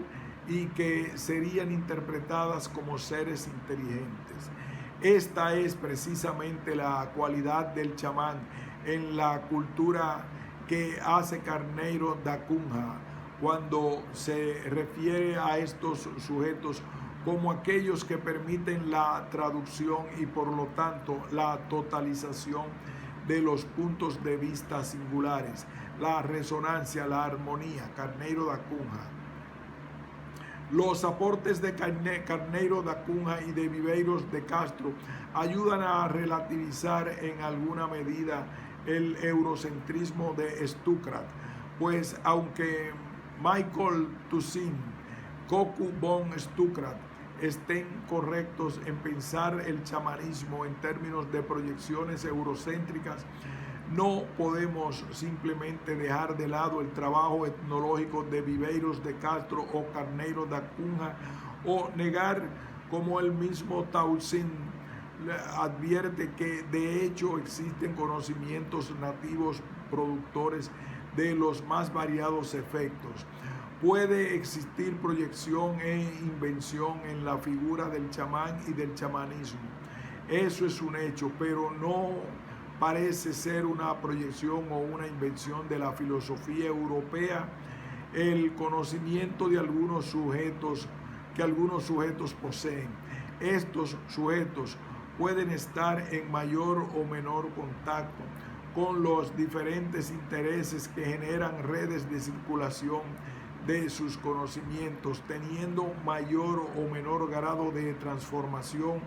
y que serían interpretadas como seres inteligentes. Esta es precisamente la cualidad del chamán en la cultura que hace Carneiro da Cunha cuando se refiere a estos sujetos como aquellos que permiten la traducción y por lo tanto la totalización de los puntos de vista singulares, la resonancia, la armonía. Carneiro da Cunha. Los aportes de Carneiro da Cunha y de Viveiros de Castro ayudan a relativizar en alguna medida el eurocentrismo de Stuckrad, pues aunque Michael Toussaint, Koku von Stuckrad estén correctos en pensar el chamanismo en términos de proyecciones eurocéntricas, no podemos simplemente dejar de lado el trabajo etnológico de Viveiros de Castro o Carneiro da Cunha o negar, como el mismo Toussaint advierte, que de hecho existen conocimientos nativos productores de los más variados efectos. Puede existir proyección e invención en la figura del chamán y del chamanismo. Eso es un hecho, pero no parece ser una proyección o una invención de la filosofía europea el conocimiento de algunos sujetos que algunos sujetos poseen. Estos sujetos pueden estar en mayor o menor contacto con los diferentes intereses que generan redes de circulación de sus conocimientos, teniendo mayor o menor grado de transformación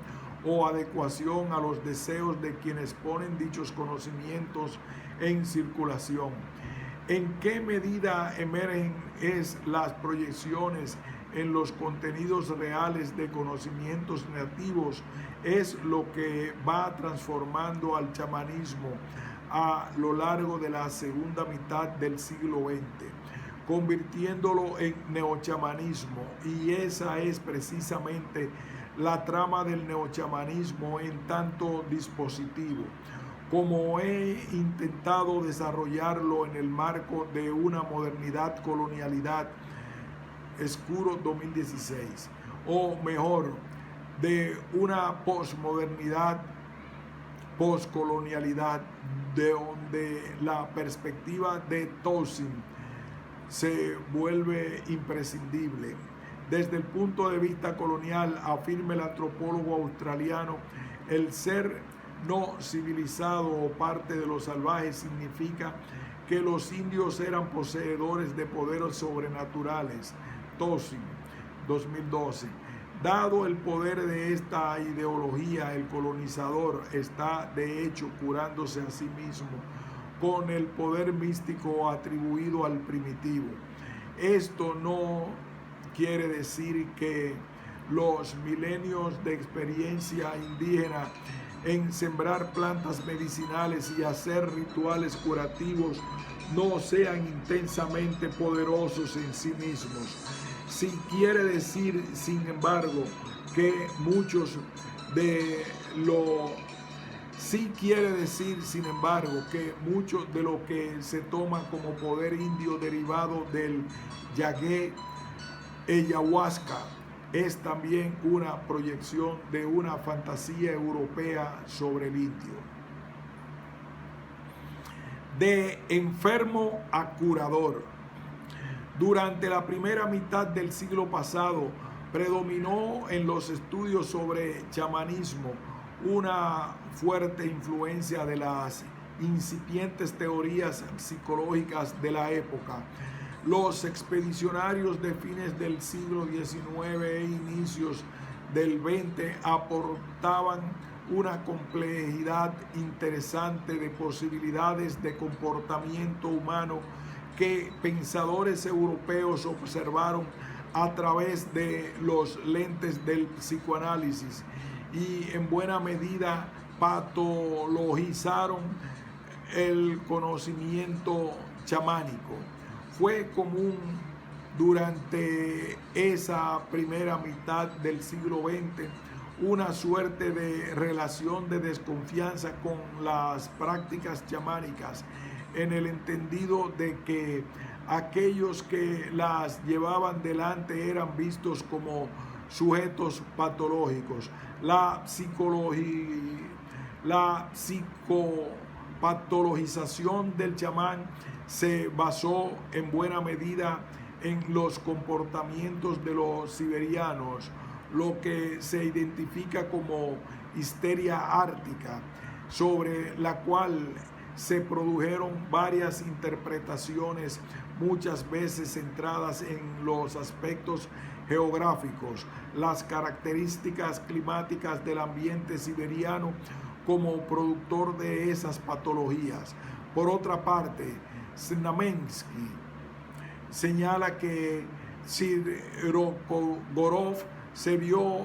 o adecuación a los deseos de quienes ponen dichos conocimientos en circulación. ¿En qué medida emergen las proyecciones en los contenidos reales de conocimientos nativos? Es lo que va transformando al chamanismo a lo largo de la segunda mitad del siglo XX, convirtiéndolo en neochamanismo, y esa es precisamente la trama del neochamanismo en tanto dispositivo, como he intentado desarrollarlo en el marco de una modernidad colonialidad, Escuro 2016, o mejor, de una posmodernidad, poscolonialidad, de donde la perspectiva de Towson se vuelve imprescindible. Desde el punto de vista colonial, afirma el antropólogo australiano, el ser no civilizado o parte de los salvajes significa que los indios eran poseedores de poderes sobrenaturales. Towson, 2012. Dado el poder de esta ideología, el colonizador está de hecho curándose a sí mismo con el poder místico atribuido al primitivo. Esto no quiere decir que los milenios de experiencia indígena en sembrar plantas medicinales y hacer rituales curativos no sean intensamente poderosos en sí mismos. Sí quiere decir, sin embargo, que muchos de lo que se toma como poder indio derivado del yagé, ayahuasca, es también una proyección de una fantasía europea sobre el indio. De enfermo a curador. Durante la primera mitad del siglo pasado predominó en los estudios sobre chamanismo una fuerte influencia de las incipientes teorías psicológicas de la época. Los expedicionarios de fines del siglo XIX e inicios del XX aportaban una complejidad interesante de posibilidades de comportamiento humano que pensadores europeos observaron a través de los lentes del psicoanálisis y en buena medida patologizaron el conocimiento chamánico. Fue común durante esa primera mitad del siglo XX una suerte de relación de desconfianza con las prácticas chamánicas, en el entendido de que aquellos que las llevaban delante eran vistos como sujetos patológicos. La psicopatologización del chamán se basó en buena medida en los comportamientos de los siberianos, lo que se identifica como histeria ártica, sobre la cual se produjeron varias interpretaciones, muchas veces centradas en los aspectos geográficos, las características climáticas del ambiente siberiano como productor de esas patologías. Por otra parte, Znamensky señala que Sirogorov se vio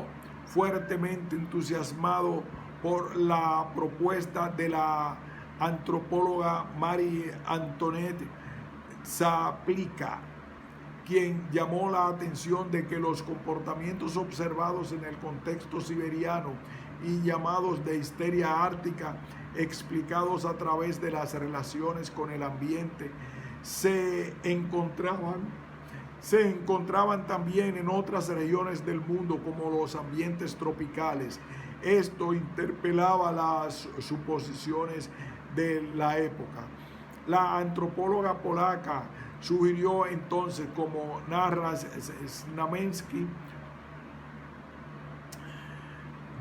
fuertemente entusiasmado por la propuesta de la antropóloga Marie-Antoinette Zaplica, quien llamó la atención de que los comportamientos observados en el contexto siberiano y llamados de histeria ártica, explicados a través de las relaciones con el ambiente, se encontraban también en otras regiones del mundo como los ambientes tropicales. Esto interpelaba las suposiciones de la época. La antropóloga polaca sugirió entonces, como narra Znamensky,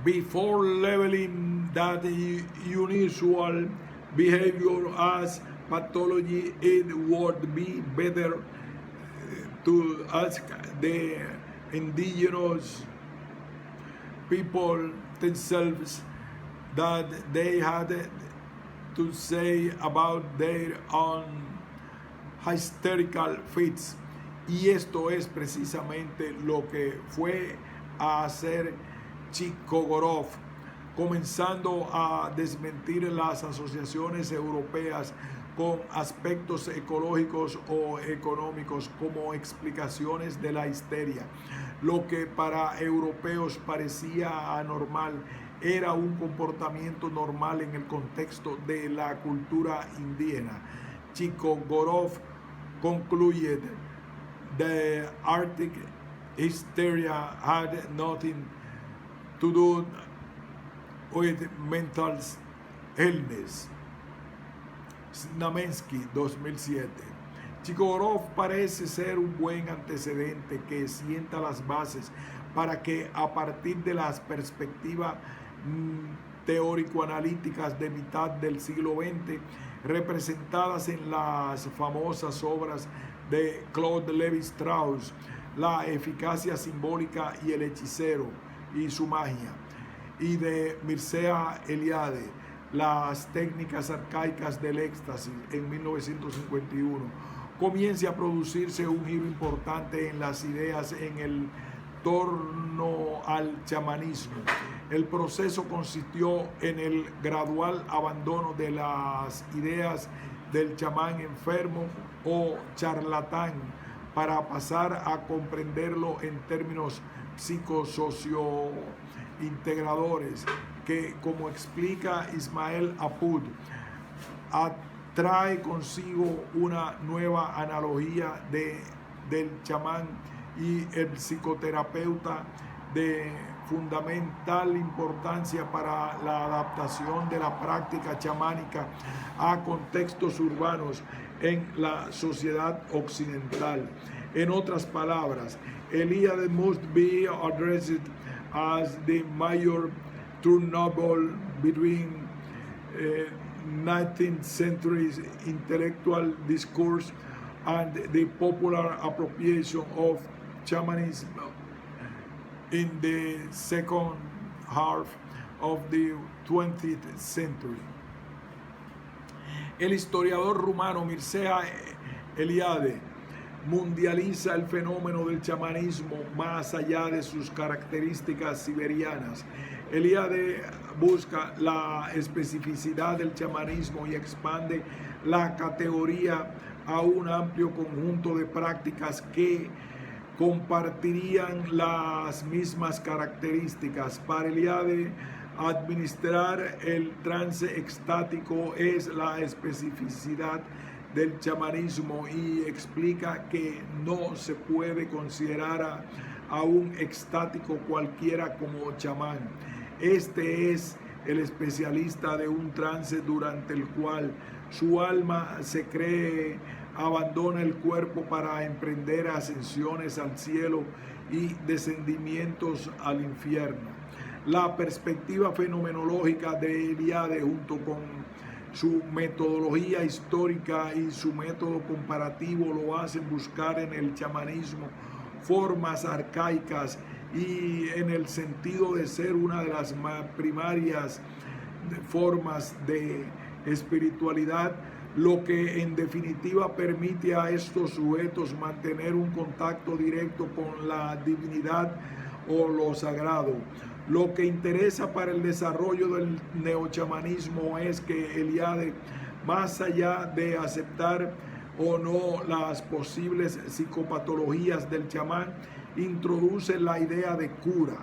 before labeling that unusual behavior as pathology, it would be better to ask the indigenous people themselves that they had to say about their own hysterical fits. Y esto es precisamente lo que fue a hacer Chikogorov, comenzando a desmentir las asociaciones europeas con aspectos ecológicos o económicos como explicaciones de la histeria. Lo que para europeos parecía anormal era un comportamiento normal en el contexto de la cultura indígena. Chikogorov concluye: the Arctic hysteria had nothing to do with mental illness. Znamensky, 2007. Chikogorov parece ser un buen antecedente que sienta las bases para que, a partir de las perspectivas teórico-analíticas de mitad del siglo XX, representadas en las famosas obras de Claude Lévi-Strauss, La eficacia simbólica y el hechicero y su magia, y de Mircea Eliade, Las técnicas arcaicas del éxtasis, en 1951, comience a producirse un giro importante en las ideas en el torno al chamanismo. El proceso consistió en el gradual abandono de las ideas del chamán enfermo o charlatán para pasar a comprenderlo en términos psicosociointegradores, que, como explica Ismael Apud, trae consigo una nueva analogía del chamán y el psicoterapeuta de fundamental importancia para la adaptación de la práctica chamánica a contextos urbanos en la sociedad occidental. En otras palabras, Eliade must be addressed as the major turnover between 19th century intellectual discourse and the popular appropriation of shamanism in the second half of the 20th century. El historiador rumano Mircea Eliade mundializa el fenómeno del chamanismo más allá de sus características siberianas. Eliade busca la especificidad del chamanismo y expande la categoría a un amplio conjunto de prácticas que compartirían las mismas características. Para Eliade, administrar el trance extático es la especificidad del chamanismo, y explica que no se puede considerar a un extático cualquiera como chamán. Este es el especialista de un trance durante el cual su alma se cree abandona el cuerpo para emprender ascensiones al cielo y descendimientos al infierno. La perspectiva fenomenológica de Eliade, junto con su metodología histórica y su método comparativo, lo hacen buscar en el chamanismo formas arcaicas y en el sentido de ser una de las más primarias formas de espiritualidad, lo que en definitiva permite a estos sujetos mantener un contacto directo con la divinidad o lo sagrado. Lo que interesa para el desarrollo del neochamanismo es que Eliade, más allá de aceptar o no las posibles psicopatologías del chamán, introduce la idea de cura.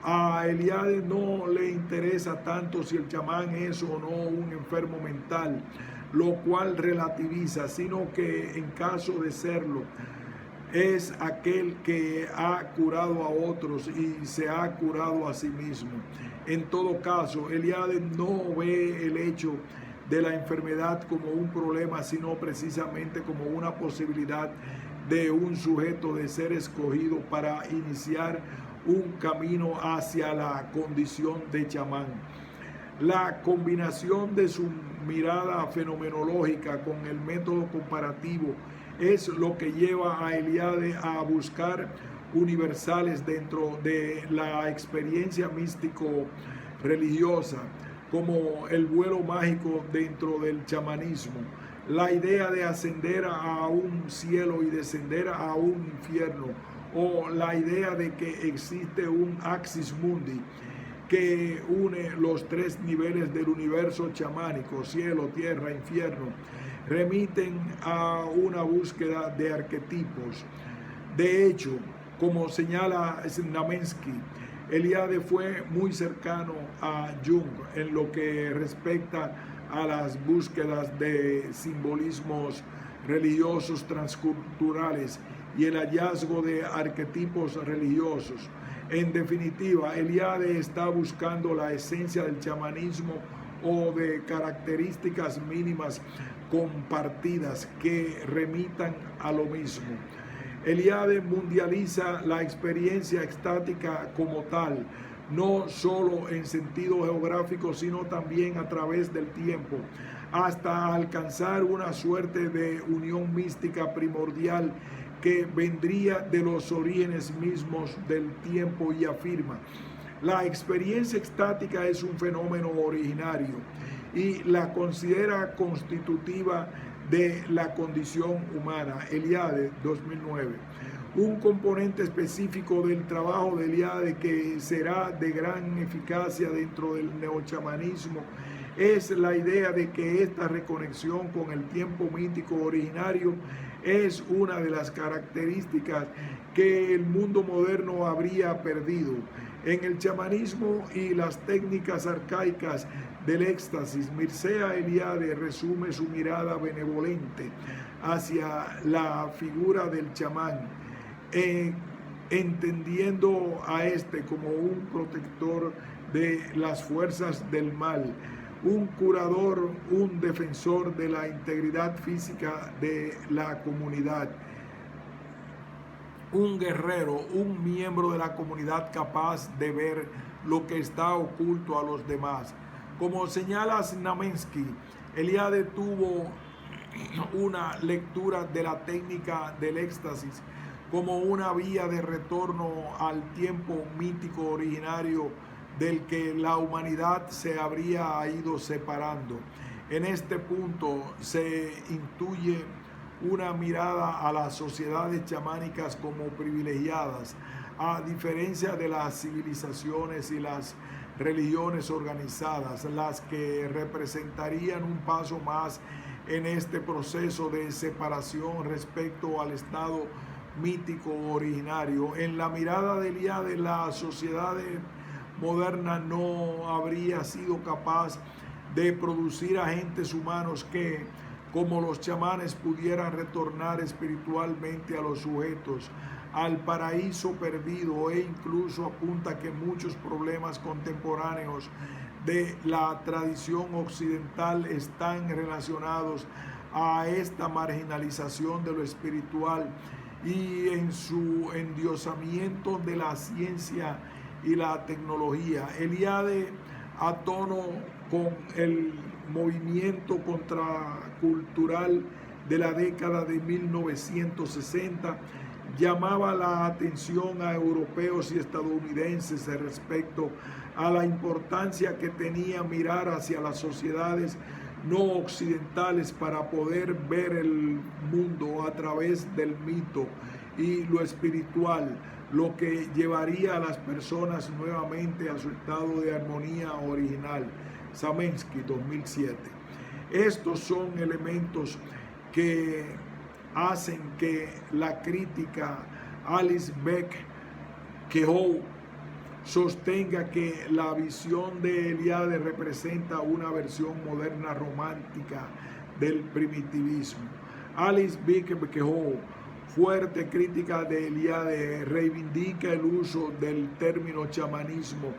A Eliade no le interesa tanto si el chamán es o no un enfermo mental, lo cual relativiza, sino que en caso de serlo, es aquel que ha curado a otros y se ha curado a sí mismo. En todo caso, Eliade no ve el hecho de la enfermedad como un problema, sino precisamente como una posibilidad de un sujeto de ser escogido para iniciar un camino hacia la condición de chamán. La combinación de su mirada fenomenológica con el método comparativo es lo que lleva a Eliade a buscar universales dentro de la experiencia místico-religiosa, como el vuelo mágico dentro del chamanismo, la idea de ascender a un cielo y descender a un infierno, o la idea de que existe un axis mundi que une los tres niveles del universo chamánico, cielo, tierra, infierno, remiten a una búsqueda de arquetipos. De hecho, como señala Znamensky, Eliade fue muy cercano a Jung en lo que respecta a las búsquedas de simbolismos religiosos transculturales y el hallazgo de arquetipos religiosos. En definitiva, Eliade está buscando la esencia del chamanismo o de características mínimas compartidas que remitan a lo mismo. Eliade mundializa la experiencia extática como tal, no solo en sentido geográfico, sino también a través del tiempo, hasta alcanzar una suerte de unión mística primordial que vendría de los orígenes mismos del tiempo, y afirma: la experiencia extática es un fenómeno originario y la considera constitutiva de la condición humana. Eliade, 2009. Un componente específico del trabajo de Eliade que será de gran eficacia dentro del neochamanismo es la idea de que esta reconexión con el tiempo mítico originario es una de las características que el mundo moderno habría perdido. En el chamanismo y las técnicas arcaicas del éxtasis, Mircea Eliade resume su mirada benevolente hacia la figura del chamán, entendiendo a este como un protector de las fuerzas del mal, un curador, un defensor de la integridad física de la comunidad, un guerrero, un miembro de la comunidad capaz de ver lo que está oculto a los demás. Como señala Znamensky, Eliade tuvo una lectura de la técnica del éxtasis como una vía de retorno al tiempo mítico originario del que la humanidad se habría ido separando. En este punto se intuye una mirada a las sociedades chamánicas como privilegiadas, a diferencia de las civilizaciones y las religiones organizadas, las que representarían un paso más en este proceso de separación respecto al estado mítico originario. En la mirada de Eliade, la sociedad moderna no habría sido capaz de producir agentes humanos que, como los chamanes, pudieran retornar espiritualmente a los sujetos al paraíso perdido, e incluso apunta que muchos problemas contemporáneos de la tradición occidental están relacionados a esta marginalización de lo espiritual y en su endiosamiento de la ciencia y la tecnología. Eliade, a tono con el movimiento contracultural de la década de 1960, llamaba la atención a europeos y estadounidenses respecto a la importancia que tenía mirar hacia las sociedades no occidentales para poder ver el mundo a través del mito y lo espiritual, lo que llevaría a las personas nuevamente a su estado de armonía original. Znamensky, 2007. Estos son elementos que hacen que la crítica Alice Beck Kehoe sostenga que la visión de Eliade representa una versión moderna romántica del primitivismo. Alice Bickerhoff, fuerte crítica de Eliade, reivindica el uso del término chamanismo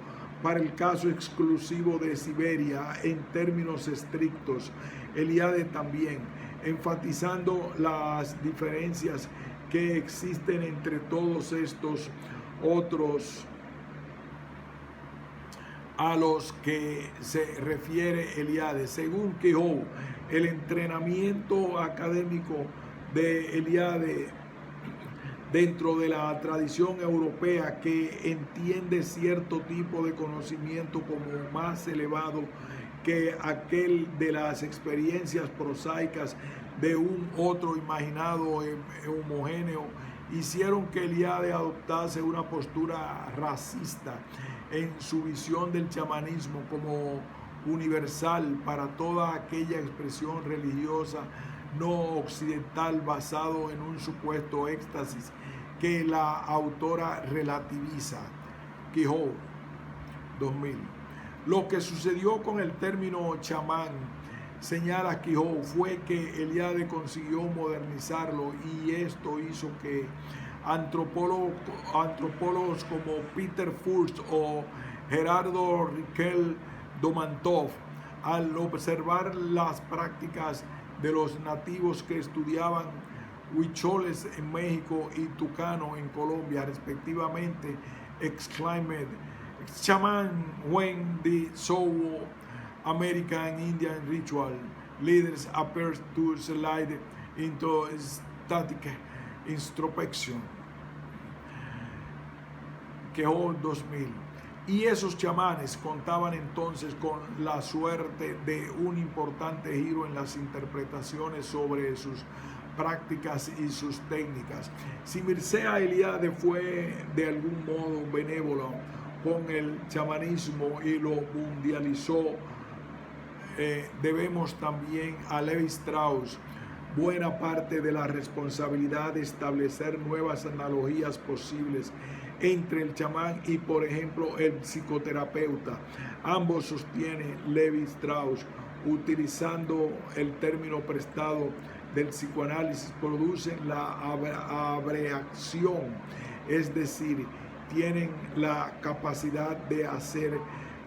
para el caso exclusivo de Siberia en términos estrictos. Eliade también, enfatizando las diferencias que existen entre todos estos otros a los que se refiere Eliade. Según Kehoe, el entrenamiento académico de Eliade dentro de la tradición europea, que entiende cierto tipo de conocimiento como más elevado que aquel de las experiencias prosaicas de un otro imaginado homogéneo, hicieron que Eliade adoptase una postura racista en su visión del chamanismo como universal para toda aquella expresión religiosa no occidental basado en un supuesto éxtasis que la autora relativiza. Kehoe, 2000. Lo que sucedió con el término chamán, señala Kehoe, fue que Eliade consiguió modernizarlo, y esto hizo que antropólogos como Peter Furst o Gerardo Riquel Domantov, al observar las prácticas de los nativos que estudiaban huicholes en México y tucano en Colombia, respectivamente, exclaimed, "Shaman when the South American Indian ritual leaders appear to slide into static introspection." Kehoe, 2000. Y esos chamanes contaban entonces con la suerte de un importante giro en las interpretaciones sobre sus prácticas y sus técnicas. Si Mircea Eliade fue de algún modo benévolo con el chamanismo y lo mundializó, debemos también a Levi Strauss buena parte de la responsabilidad de establecer nuevas analogías posibles entre el chamán y, por ejemplo, el psicoterapeuta. Ambos, sostiene Levi Strauss, utilizando el término prestado del psicoanálisis, producen la abreacción, es decir, tienen la capacidad de hacer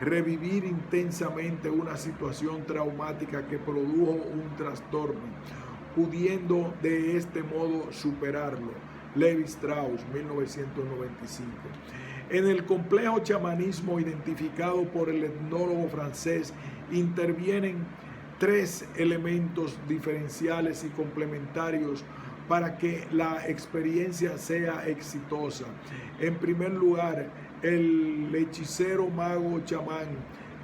revivir intensamente una situación traumática que produjo un trastorno, pudiendo de este modo superarlo. Levi Strauss, 1995. En el complejo chamanismo identificado por el etnólogo francés intervienen tres elementos diferenciales y complementarios para que la experiencia sea exitosa. En primer lugar, el hechicero, mago, chamán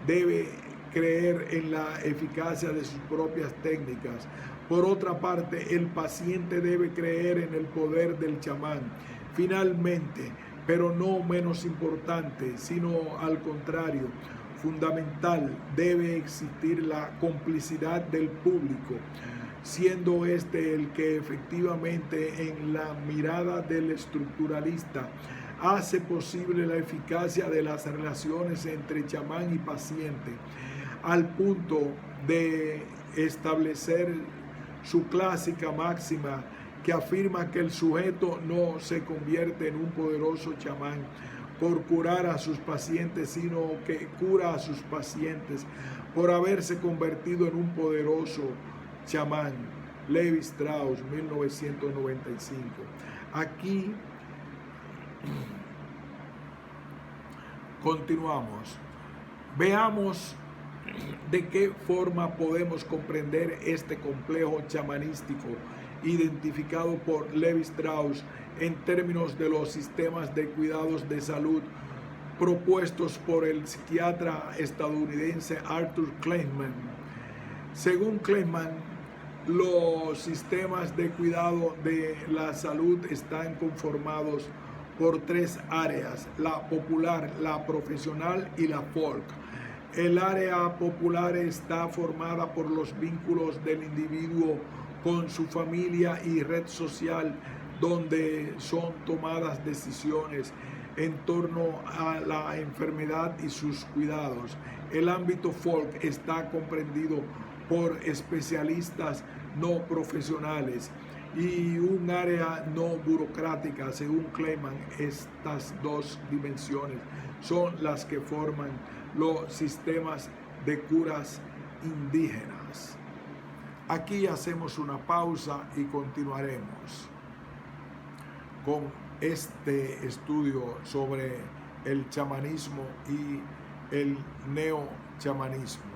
debe creer en la eficacia de sus propias técnicas. Por otra parte, el paciente debe creer en el poder del chamán. Finalmente, pero no menos importante, sino al contrario, fundamental, debe existir la complicidad del público, siendo este el que efectivamente en la mirada del estructuralista hace posible la eficacia de las relaciones entre chamán y paciente, al punto de establecer su clásica máxima que afirma que el sujeto no se convierte en un poderoso chamán por curar a sus pacientes, sino que cura a sus pacientes por haberse convertido en un poderoso chamán. Levi Strauss, 1995. Aquí continuamos. Veamos de qué forma podemos comprender este complejo chamanístico identificado por Levi Strauss en términos de los sistemas de cuidados de salud propuestos por el psiquiatra estadounidense Arthur Kleinman. Según Kleinman, los sistemas de cuidado de la salud están conformados por tres áreas: la popular, la profesional y la folk. El área popular está formada por los vínculos del individuo con su familia y red social, donde son tomadas decisiones. en torno a la enfermedad y sus cuidados. El ámbito folk está comprendido por especialistas no profesionales y un área no burocrática. Según Kleiman, estas dos dimensiones son las que forman los sistemas de curas indígenas. Aquí hacemos una pausa y continuaremos con este estudio sobre el chamanismo y el neochamanismo.